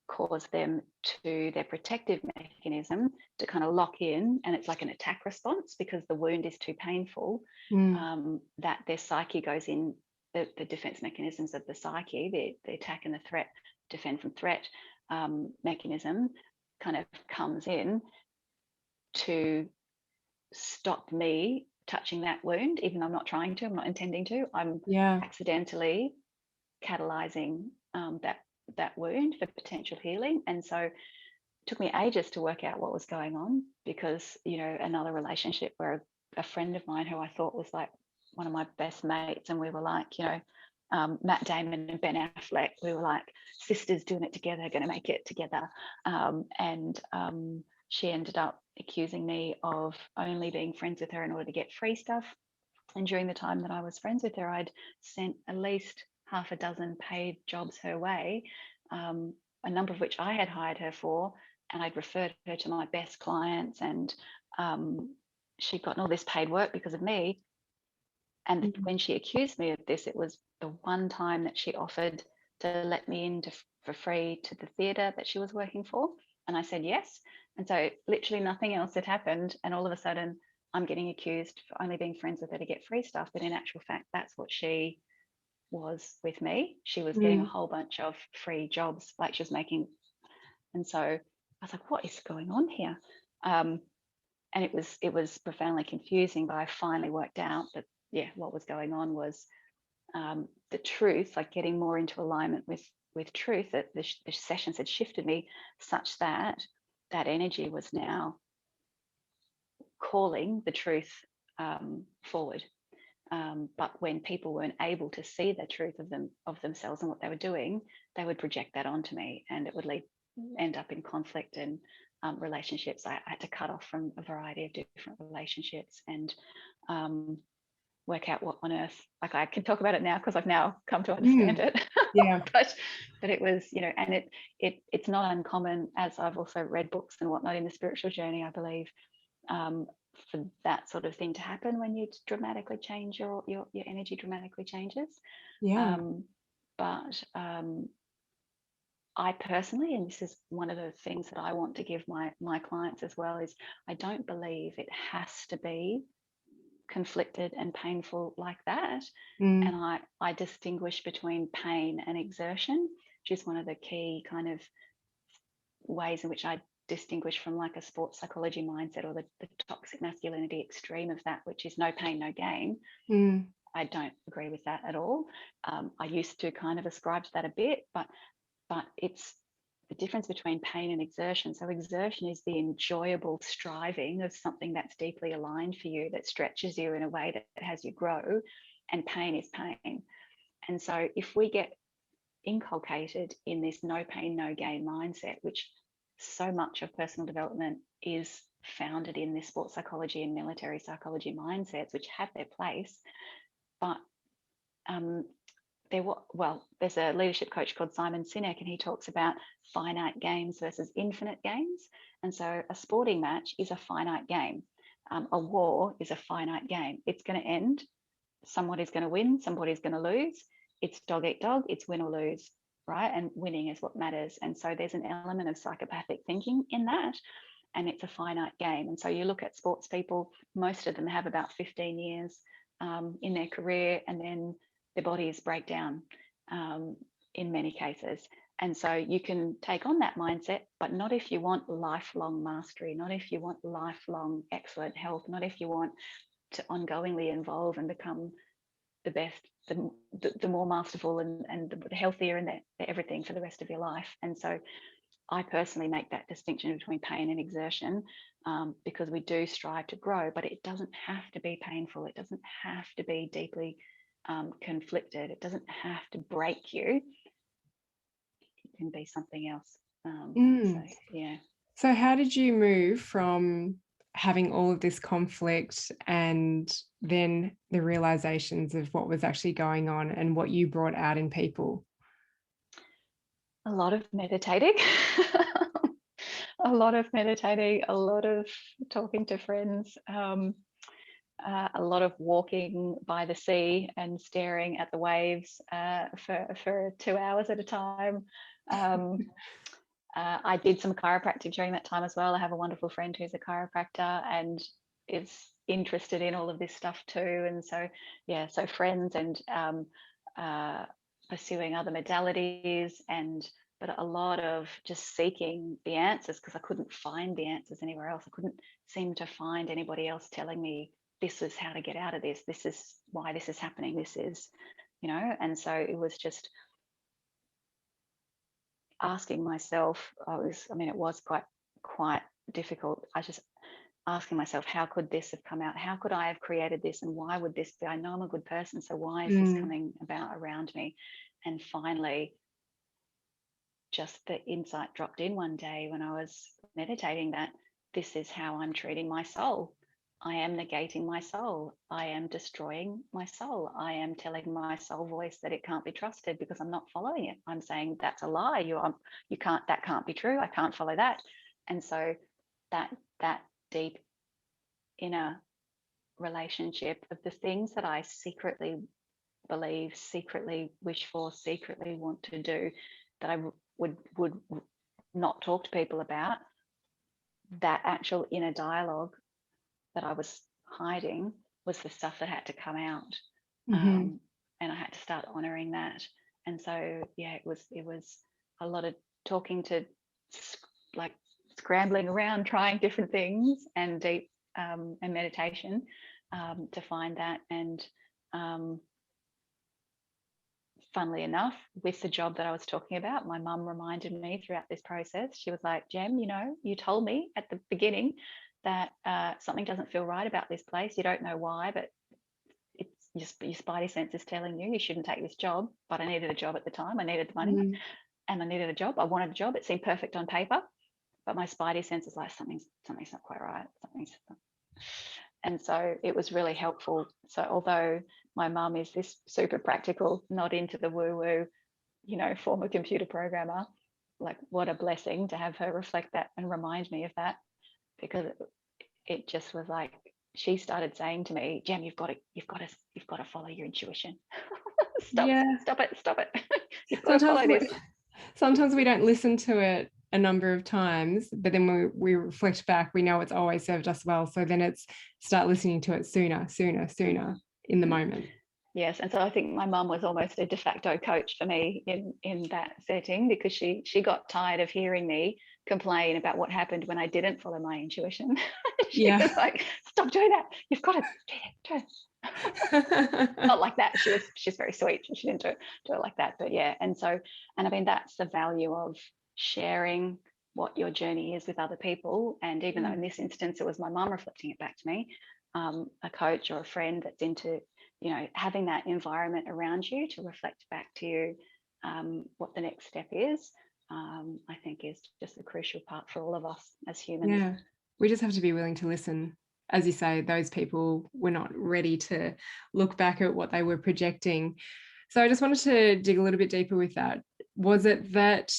cause them to their protective mechanism to kind of lock in, and it's like an attack response because the wound is too painful, that their psyche goes in, the defense mechanisms of the psyche, the attack and the threat, defend from threat mechanism kind of comes in to stop me touching that wound, even though I'm not trying to, I'm not intending to, I'm accidentally catalyzing that wound for potential healing. And so it took me ages to work out what was going on, because another relationship where a friend of mine who I thought was like one of my best mates, and we were like Matt Damon and Ben Affleck, we were like sisters doing it together, going to make it together, and she ended up accusing me of only being friends with her in order to get free stuff. And during the time that I was friends with her, I'd sent at least half a dozen paid jobs her way, a number of which I had hired her for, and I'd referred her to my best clients, and she'd gotten all this paid work because of me. And when she accused me of this, it was the one time that she offered to let me in for free to the theatre that she was working for, and I said yes. And so literally nothing else had happened, and all of a sudden I'm getting accused for only being friends with her to get free stuff. But in actual fact, that's what she was with me. She was getting a whole bunch of free jobs, like she was making. And so I was like, what is going on here? and it was profoundly confusing, but I finally worked out that, yeah, what was going on was the truth, like getting more into alignment with truth, that the sessions had shifted me such that that energy was now calling the truth forward. But when people weren't able to see the truth of themselves and what they were doing, they would project that onto me, and it would end up in conflict and relationships. I had to cut off from a variety of different relationships and work out what on earth. Like, I can talk about it now because I've now come to understand it. Yeah. but it was, and it's not uncommon, as I've also read books and whatnot in the spiritual journey, I believe, for that sort of thing to happen when you dramatically change your energy dramatically changes. Yeah. But I personally, and this is one of the things that I want to give my clients as well, is I don't believe it has to be conflicted and painful like that. And I distinguish between pain and exertion, which is one of the key kind of ways in which I distinguish from like a sports psychology mindset, or the toxic masculinity extreme of that, which is no pain, no gain. I don't agree with that at all. I used to kind of ascribe to that a bit, but it's the difference between pain and exertion. So exertion is the enjoyable striving of something that's deeply aligned for you, that stretches you in a way that has you grow, and pain is pain. And so if we get inculcated in this no pain, no gain mindset, which so much of personal development is founded in, this sports psychology and military psychology mindsets, which have their place, but there's a leadership coach called Simon Sinek, and he talks about finite games versus infinite games. And so a sporting match is a finite game. A war is a finite game. It's going to end. Somebody's going to win, somebody's going to lose. It's dog eat dog, it's win or lose, right? And winning is what matters. And so there's an element of psychopathic thinking in that, and it's a finite game. And so you look at sports people, most of them have about 15 years in their career, and then their bodies break down in many cases. And so you can take on that mindset, but not if you want lifelong mastery, not if you want lifelong excellent health, not if you want to ongoingly evolve and become the best, the more masterful and the healthier and the everything for the rest of your life. And so I personally make that distinction between pain and exertion, because we do strive to grow, but it doesn't have to be painful. It doesn't have to be deeply conflicted. It doesn't have to break you. It can be something else. So, yeah. So how did you move from having all of this conflict and then the realizations of what was actually going on and what you brought out in people? A lot of meditating. A lot of meditating, a lot of talking to friends, a lot of walking by the sea and staring at the waves for 2 hours at a time. I did some chiropractic during that time as well. I have a wonderful friend who's a chiropractor and is interested in all of this stuff too. And so, yeah, so friends and pursuing other modalities, but a lot of just seeking the answers, because I couldn't find the answers anywhere else. I couldn't seem to find anybody else telling me this is how to get out of this. This is why this is happening. This is, and so it was just asking myself. It was quite difficult. I just asking myself, how could this have come out? How could I have created this? And why would this be? I know I'm a good person, so why is this coming about around me? And finally, just the insight dropped in one day when I was meditating, that this is how I'm treating my soul. I am negating my soul. I am destroying my soul. I am telling my soul voice that it can't be trusted because I'm not following it. I'm saying that's a lie. You can't. That can't be true. I can't follow that. And so that deep inner relationship of the things that I secretly believe, secretly wish for, secretly want to do, that I would not talk to people about, that actual inner dialogue that I was hiding was the stuff that had to come out. And I had to start honoring that. And so, yeah, it was a lot of talking to, like, scrambling around, trying different things, and deep and meditation to find that. And funnily enough, with the job that I was talking about, my mum reminded me throughout this process. She was like, Gem, you know, you told me at the beginning that something doesn't feel right about this place. You don't know why, but it's your spidey sense is telling you shouldn't take this job. But I needed a job at the time. I needed the money and I needed a job. I wanted a job. It seemed perfect on paper, but my spidey sense is like, something's not quite right. And so it was really helpful. So although my mum is this super practical, not into the woo-woo, you know, former computer programmer, like what a blessing to have her reflect that and remind me of that, because it just was like, she started saying to me, Gem, you've got to follow your intuition. Stop it. You've got to follow this. Sometimes we don't listen to it a number of times, but then when we reflect back, we know it's always served us well. So then it's start listening to it sooner in the moment. Yes, and so I think my mum was almost a de facto coach for me in that setting, because she got tired of hearing me complain about what happened when I didn't follow my intuition. She was like, stop doing that. You've got to do it. Not like that. She's very sweet. She didn't do it like that. But yeah, and I mean, that's the value of sharing what your journey is with other people. And even though in this instance it was my mum reflecting it back to me, a coach or a friend that's into, you know, having that environment around you to reflect back to you what the next step is, I think is just a crucial part for all of us as humans. Yeah, we just have to be willing to listen. As you say, those people were not ready to look back at what they were projecting. So I just wanted to dig a little bit deeper with that. Was it that,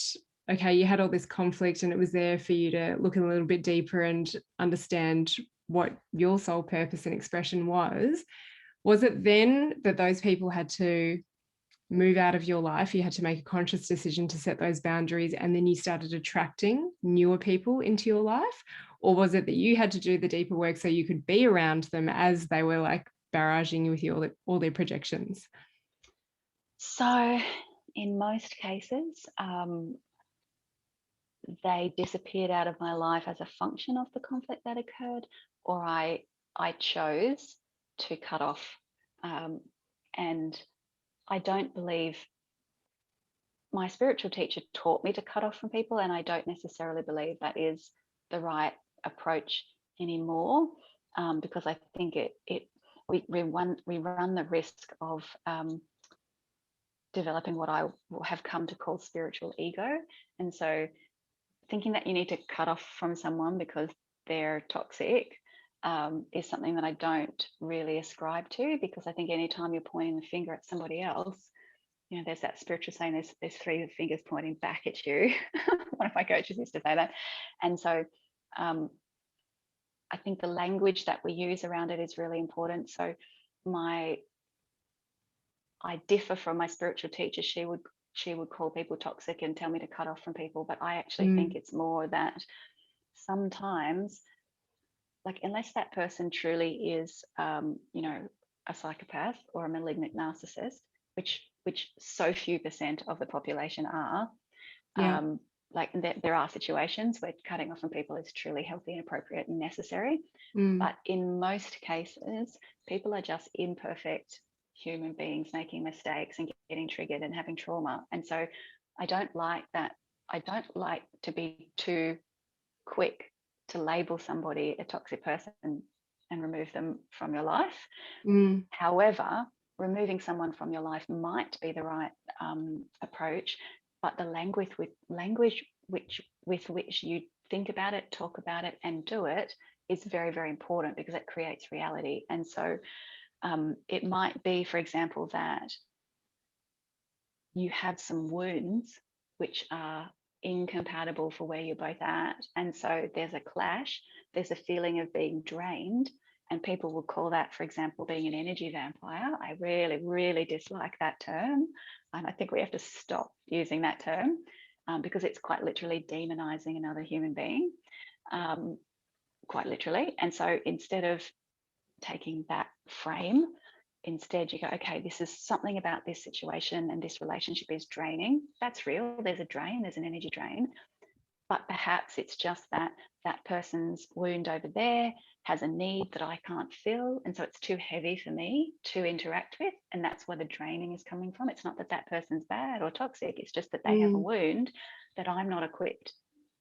okay, you had all this conflict and it was there for you to look a little bit deeper and understand what your soul purpose and expression was? Was it then that those people had to move out of your life? You had to make a conscious decision to set those boundaries, and then you started attracting newer people into your life? Or was it that you had to do the deeper work so you could be around them as they were like barraging you with all their projections? So in most cases, they disappeared out of my life as a function of the conflict that occurred, or I chose to cut off. And I don't believe my spiritual teacher taught me to cut off from people, and I don't necessarily believe that is the right approach anymore, because I think we run the risk of developing what I have come to call spiritual ego. And so thinking that you need to cut off from someone because they're toxic is something that I don't really ascribe to, because I think anytime you're pointing the finger at somebody else, you know, there's that spiritual saying, there's three fingers pointing back at you. One of my coaches used to say that. And so I think the language that we use around it is really important. So I differ from my spiritual teacher. She would call people toxic and tell me to cut off from people. But I actually think it's more that sometimes, like, unless that person truly is, you know, a psychopath or a malignant narcissist, which so few % of the population are, like there are situations where cutting off from people is truly healthy and appropriate and necessary. But in most cases, people are just imperfect human beings making mistakes and getting triggered and having trauma. And so I don't like that. I don't like to be too quick to label somebody a toxic person and remove them from your life. However, removing someone from your life might be the right approach, but the language with which you think about it, talk about it, and do it is very, very important, because it creates reality. And so it might be, for example, that you have some wounds which are incompatible for where you're both at. And so there's a clash, there's a feeling of being drained, and people will call that, for example, being an energy vampire. I really, really dislike that term. And I think we have to stop using that term because it's quite literally demonizing another human being, quite literally. And so instead of taking that frame, instead you go, okay, this is something about this situation and this relationship is draining. That's real. There's a drain, there's an energy drain. but perhaps it's just that that person's wound over there has a need that I can't fill, and so it's too heavy for me to interact with, and that's where the draining is coming from. It's not that that person's bad or toxic, it's just that they have a wound that I'm not equipped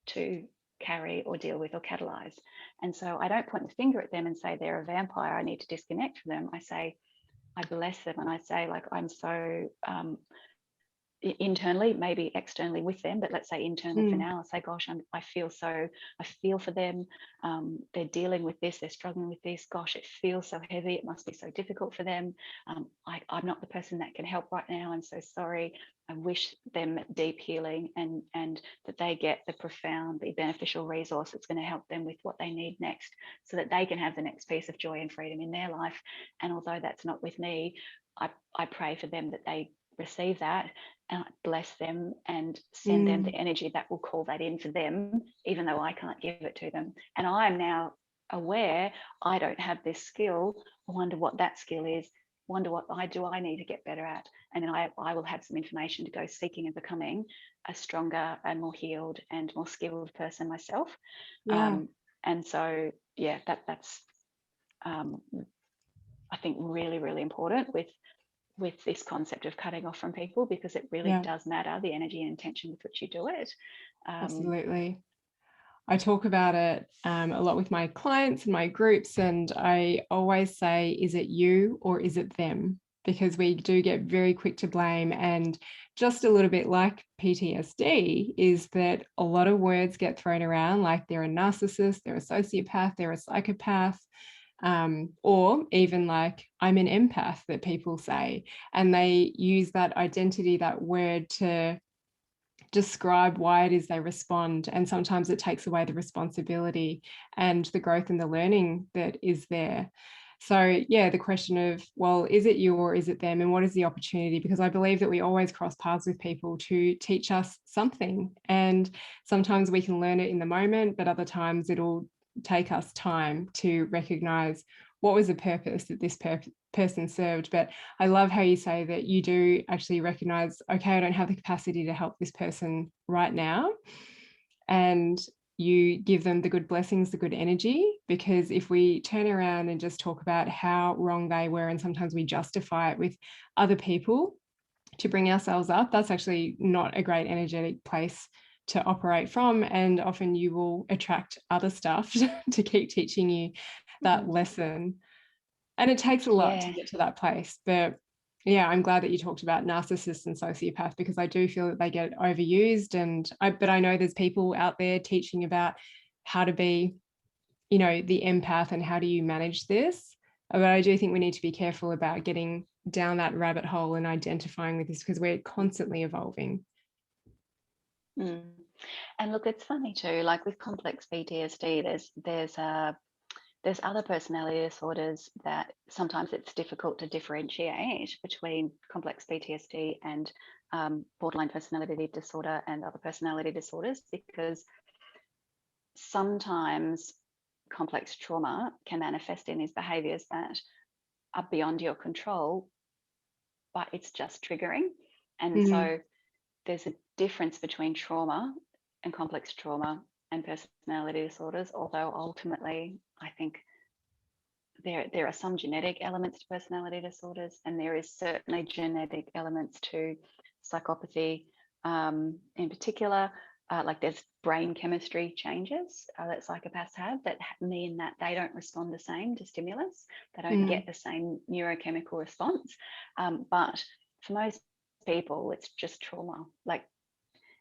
to carry or deal with or catalyze. And so I don't point the finger at them and say they're a vampire, I need to disconnect from them. I say, I bless them, and I say, like, I'm so internally, maybe externally with them, but let's say internally for now, I say, gosh, I feel for them. They're dealing with this, they're struggling with this. Gosh, it feels so heavy. It must be so difficult for them. I'm not the person that can help right now. I'm so sorry. I wish them deep healing, and that they get the profoundly beneficial resource that's going to help them with what they need next, so that they can have the next piece of joy and freedom in their life. And although that's not with me, I pray for them that they receive that, and I bless them and send them the energy that will call that in for them, even though I can't give it to them. And I'm now aware I don't have this skill. I wonder what that skill is, wonder what I need to get better at. And then I will have some information to go seeking and becoming a stronger and more healed and more skilled person myself. And so, yeah, that's I think really, really important with this concept of cutting off from people, because it really does matter, the energy and intention with which you do it. Absolutely. I talk about it a lot with my clients and my groups, and I always say, is it you or is it them? Because we do get very quick to blame. And just a little bit like PTSD is that a lot of words get thrown around, like they're a narcissist, they're a sociopath, they're a psychopath. Or even like I'm an empath, that people say, and they use that identity, that word, to describe why it is they respond. And sometimes it takes away the responsibility and the growth and the learning that is there. So yeah, the question of, well, is it you or is it them? And what is the opportunity? Because I believe that we always cross paths with people to teach us something. And sometimes we can learn it in the moment, but other times it'll take us time to recognize what was the purpose that this person served. But I love how you say that you do actually recognize, okay, I don't have the capacity to help this person right now. And you give them the good blessings, the good energy, because if we turn around and just talk about how wrong they were, and sometimes we justify it with other people to bring ourselves up, that's actually not a great energetic place to operate from. And often you will attract other stuff to keep teaching you that lesson. And it takes a lot to get to that place. But yeah, I'm glad that you talked about narcissists and sociopath, because I do feel that they get overused. But I know there's people out there teaching about how to be, the empath and how do you manage this. But I do think we need to be careful about getting down that rabbit hole and identifying with this, because we're constantly evolving. And look, it's funny too, like with complex PTSD, there's other personality disorders that sometimes it's difficult to differentiate between complex PTSD and borderline personality disorder and other personality disorders, because sometimes complex trauma can manifest in these behaviors that are beyond your control, but it's just triggering. And so there's a difference between trauma and complex trauma and personality disorders, although ultimately I think there are some genetic elements to personality disorders, and there is certainly genetic elements to psychopathy in particular. Like there's brain chemistry changes that psychopaths have that mean that they don't respond the same to stimulus. They don't get the same neurochemical response. But for most people, it's just trauma.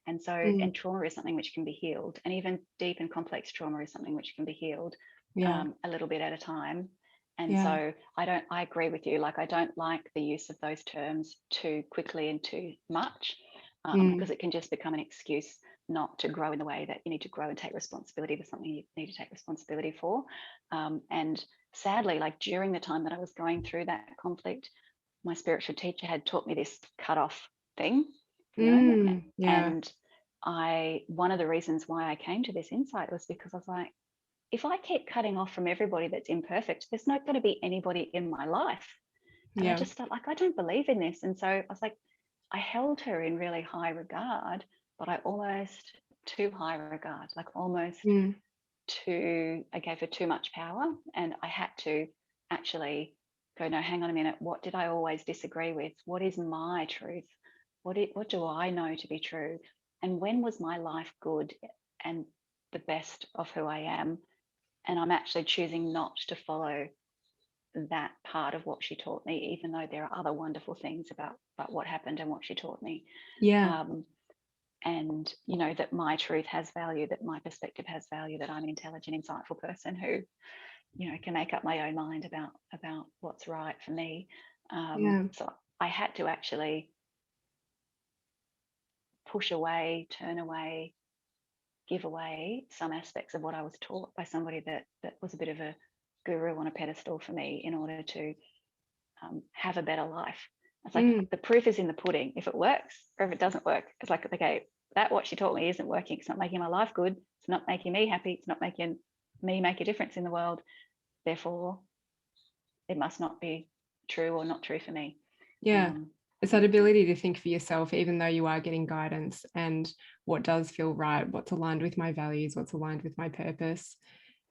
And trauma is something which can be healed. And even deep and complex trauma is something which can be healed a little bit at a time. And so I agree with you. Like, I don't like the use of those terms too quickly and too much, because it can just become an excuse not to grow in the way that you need to grow and take responsibility for something you need to take responsibility for. And sadly, like during the time that I was going through that conflict, my spiritual teacher had taught me this cutoff thing, and one of the reasons why I came to this insight was because I was like, if I keep cutting off from everybody that's imperfect, there's not going to be anybody in my life. And I just felt like, I don't believe in this. And so I was like, I held her in really high regard, but I almost too high regard, like almost I gave her too much power, and I had to actually go, no, hang on a minute, what did I always disagree with? What is my truth? What do I know to be true? And when was my life good and the best of who I am? And I'm actually choosing not to follow that part of what she taught me, even though there are other wonderful things about what happened and what she taught me. And that my truth has value, that my perspective has value, that I'm an intelligent, insightful person who can make up my own mind about what's right for me. So I had to actually push away, turn away, give away some aspects of what I was taught by somebody that was a bit of a guru on a pedestal for me, in order to have a better life. It's like the proof is in the pudding. If it works or if it doesn't work, it's like, okay, that what she taught me isn't working. It's not making my life good. It's not making me happy. It's not making me make a difference in the world. Therefore, it must not be true or not true for me. It's that ability to think for yourself, even though you are getting guidance, and what does feel right, what's aligned with my values, what's aligned with my purpose.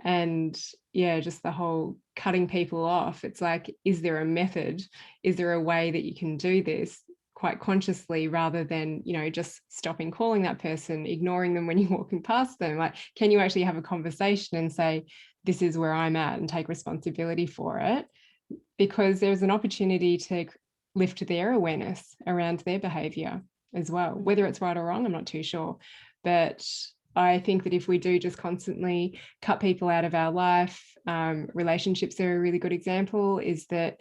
And just the whole cutting people off. It's like, is there a method? Is there a way that you can do this quite consciously, rather than, just stopping calling that person, ignoring them when you're walking past them? Like, can you actually have a conversation and say, this is where I'm at, and take responsibility for it? Because there's an opportunity to lift their awareness around their behavior as well. Whether it's right or wrong, I'm not too sure. But I think that if we do just constantly cut people out of our life, relationships are a really good example, is that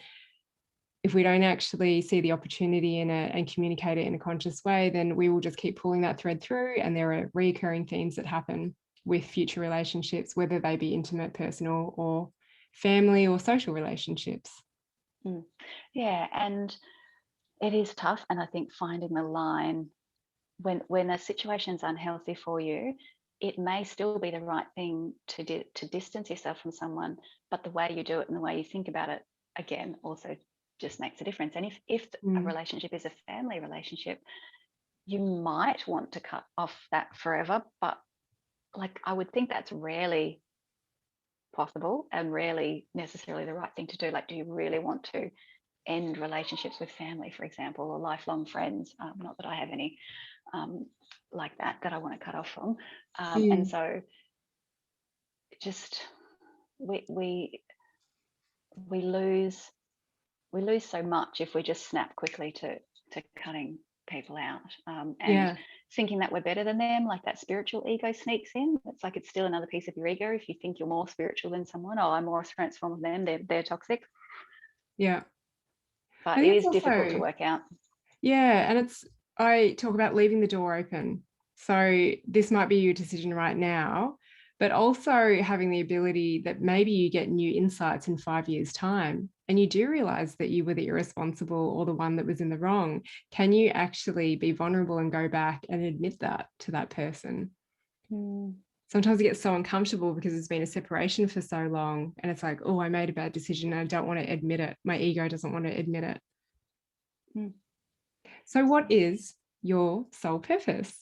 if we don't actually see the opportunity in it and communicate it in a conscious way, then we will just keep pulling that thread through. And there are recurring themes that happen with future relationships, whether they be intimate, personal, or family or social relationships. Yeah, and it is tough. And I think finding the line when a situation's unhealthy for you, it may still be the right thing to distance yourself from someone, but the way you do it and the way you think about it, again, also just makes a difference. And if a relationship is a family relationship, you might want to cut off that forever, but like, I would think that's rarely possible and rarely necessarily the right thing to do. Like, do you really want to end relationships with family, for example, or lifelong friends? Not that I have any like that I want to cut off from. And so just we lose so much if we just snap quickly to cutting people out, and thinking that we're better than them. Like, that spiritual ego sneaks in. It's like, it's still another piece of your ego. If you think you're more spiritual than someone, I'm more transformed than them, they're toxic. But it is difficult to work out. And I talk about leaving the door open. So this might be your decision right now, but also having the ability that maybe you get new insights in 5 years' time, and you do realize that you were the irresponsible or the one that was in the wrong. Can you actually be vulnerable and go back and admit that to that person? Sometimes it gets so uncomfortable because it's been a separation for so long, and it's like, oh, I made a bad decision and I don't want to admit it. My ego doesn't want to admit it. So what is your soul purpose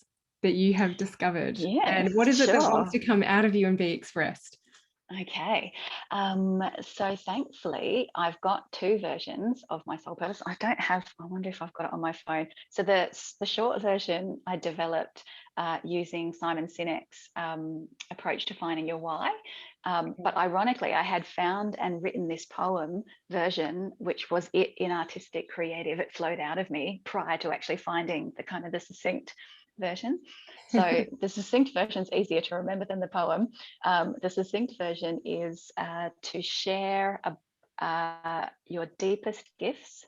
that you have discovered? And what is it that wants to come out of you and be expressed? Okay. So thankfully, I've got 2 versions of my soul purpose. I wonder if I've got it on my phone. So the short version I developed using Simon Sinek's approach to finding your why. But ironically, I had found and written this poem version, which was it in artistic creative. It flowed out of me prior to actually finding the succinct version. So the succinct version is easier to remember than the poem. The succinct version is to share your deepest gifts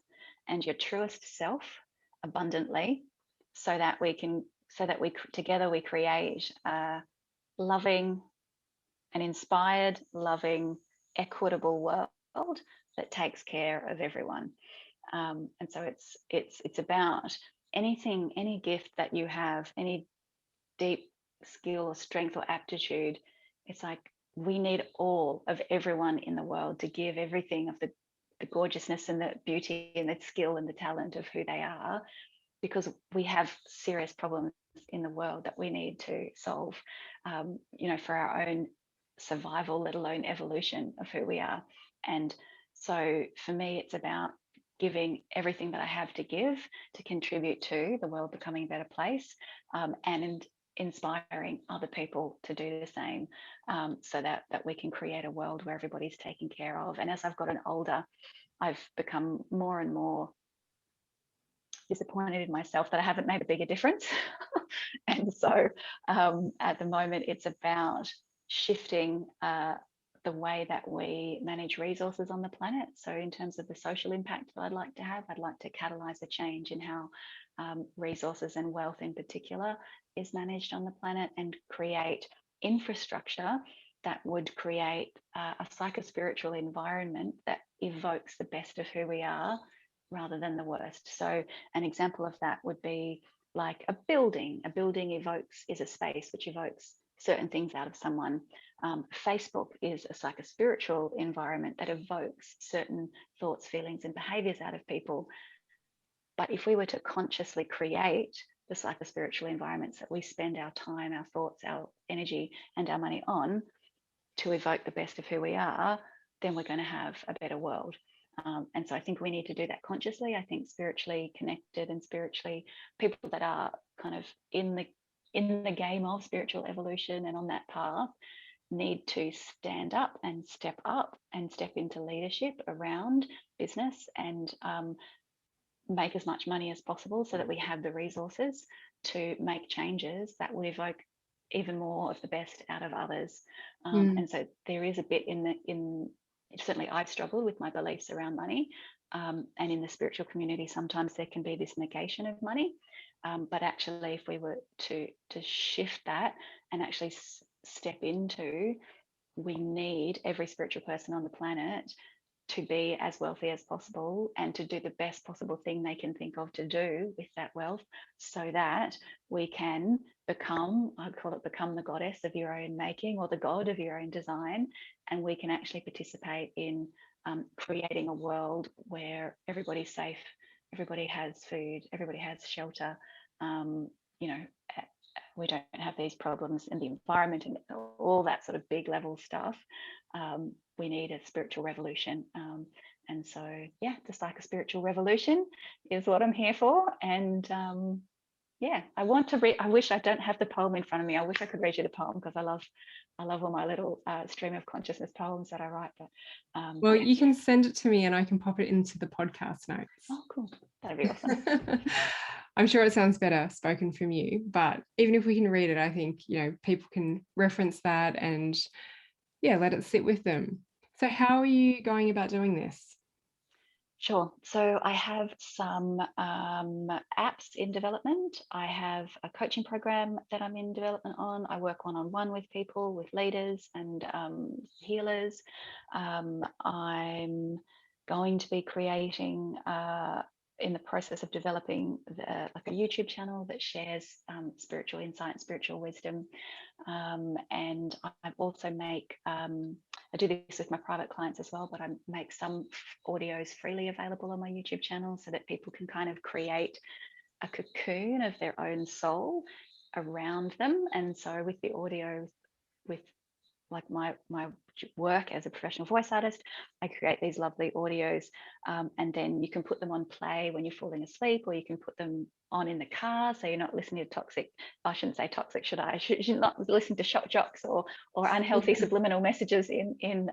and your truest self abundantly, so that we together we create a loving, an inspired, loving, equitable world that takes care of everyone. And so it's about any gift that you have, any deep skill or strength or aptitude. It's like, we need all of everyone in the world to give everything of the gorgeousness and the beauty and the skill and the talent of who they are, because we have serious problems in the world that we need to solve, for our own survival, let alone evolution of who we are. And so for me, it's about giving everything that I have to give to contribute to the world becoming a better place, and inspiring other people to do the same, so that we can create a world where everybody's taken care of. And as I've gotten older, I've become more and more disappointed in myself that I haven't made a bigger difference. And so at the moment, it's about shifting the way that we manage resources on the planet. So in terms of the social impact that I'd like to have, I'd like to catalyse a change in how resources and wealth in particular is managed on the planet, and create infrastructure that would create a psychospiritual environment that evokes the best of who we are rather than the worst. So an example of that would be like a building. A building is a space which evokes certain things out of someone. Facebook is a psychospiritual environment that evokes certain thoughts, feelings, and behaviors out of people. But if we were to consciously create the psychospiritual environments that we spend our time, our thoughts, our energy, and our money on to evoke the best of who we are, then we're going to have a better world. And so I think we need to do that consciously. I think spiritually connected and spiritually people that are kind of in the game of spiritual evolution and on that path need to stand up and step into leadership around business, and make as much money as possible so that we have the resources to make changes that will evoke even more of the best out of others. And so there is a bit certainly I've struggled with my beliefs around money, and in the spiritual community sometimes there can be this negation of money, but actually if we were to shift that and actually step into, we need every spiritual person on the planet to be as wealthy as possible and to do the best possible thing they can think of to do with that wealth, so that we can become, I'd call it, become the goddess of your own making, or the god of your own design, and we can actually participate in creating a world where everybody's safe, everybody has food, everybody has shelter, we don't have these problems in the environment and all that sort of big level stuff. We need a spiritual revolution. And so, yeah, the psychospiritual revolution is what I'm here for. And I want to read, I wish I don't have the poem in front of me. I wish I could read you the poem, because I love all my little stream of consciousness poems that I write. But well, you can send it to me and I can pop it into the podcast notes. Oh, cool. That'd be awesome. I'm sure it sounds better spoken from you, but even if we can read it, I think, people can reference that and let it sit with them. So how are you going about doing this? Sure. So I have some apps in development. I have a coaching program that I'm in development on. I work one-on-one with people, with leaders and healers. I'm going to be creating in the process of developing like a YouTube channel that shares spiritual insight, spiritual wisdom, and I also make I do this with my private clients as well, but I make some audios freely available on my YouTube channel so that people can kind of create a cocoon of their own soul around them. And so with the audio, with like my work as a professional voice artist, I create these lovely audios, and then you can put them on play when you're falling asleep, or you can put them on in the car, so you're not listening to toxic, I shouldn't say toxic, should I? Should not listen to shock jocks or unhealthy subliminal messages in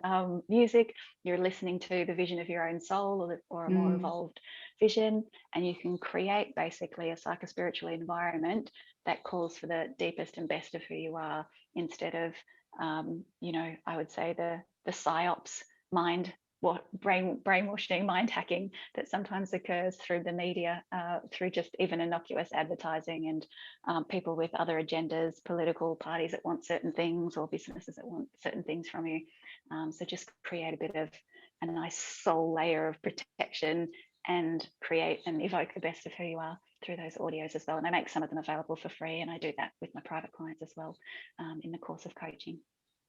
music. You're listening to the vision of your own soul, or a more evolved vision, and you can create basically a psychospiritual environment that calls for the deepest and best of who you are, instead of I would say the psyops, brainwashing, mind hacking that sometimes occurs through the media, through just even innocuous advertising, and people with other agendas, political parties that want certain things, or businesses that want certain things from you. So just create a bit of a nice soul layer of protection and create and evoke the best of who you are through those audios as well. And I make some of them available for free, and I do that with my private clients as well, in the course of coaching.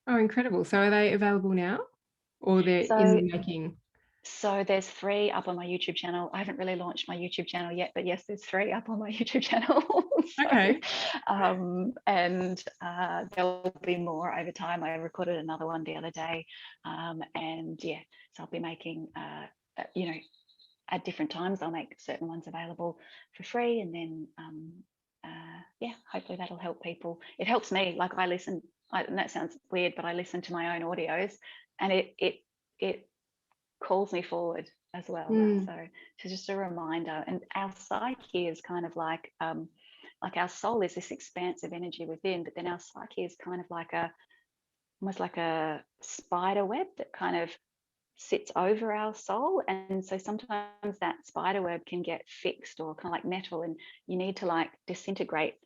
Oh, incredible. So are they available now, or they're in the making? So there's 3 up on my YouTube channel. I haven't really launched my YouTube channel yet, but yes, there's 3 up on my YouTube channel. So, Okay. and there'll be more over time. I recorded another one the other day, and yeah, so I'll be making, you know, at different times I'll make certain ones available for free, and then yeah, hopefully that'll help people. It helps me. Like I listen. And that sounds weird, but I listen to my own audios, and it calls me forward as well. Mm. So it's just a reminder. And our psyche is kind of like our soul is this expansive energy within, but then our psyche is kind of like almost like a spider web that kind of sits over our soul. And so sometimes that spider web can get fixed or kind of like metal, and you need to like disintegrate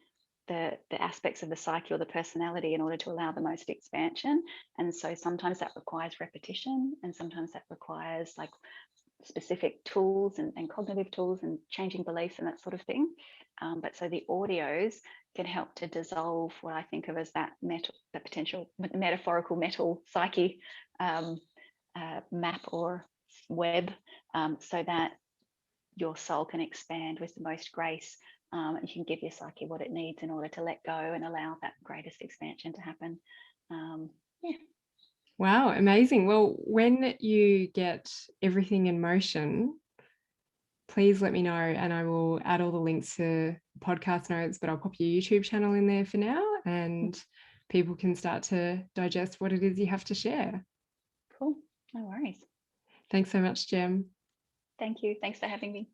the aspects of the psyche or the personality in order to allow the most expansion. And so sometimes that requires repetition, and sometimes that requires like specific tools and cognitive tools and changing beliefs and that sort of thing. But so the audios can help to dissolve what I think of as that metal, that potential metaphorical metal psyche map or web, so that your soul can expand with the most grace, and you can give your psyche what it needs in order to let go and allow that greatest expansion to happen. Yeah. Wow, amazing. Well, when you get everything in motion, please let me know, and I will add all the links to podcast notes, but I'll pop your YouTube channel in there for now, and people can start to digest what it is you have to share. Cool. No worries. Thanks so much, Gem. Thank you. Thanks for having me.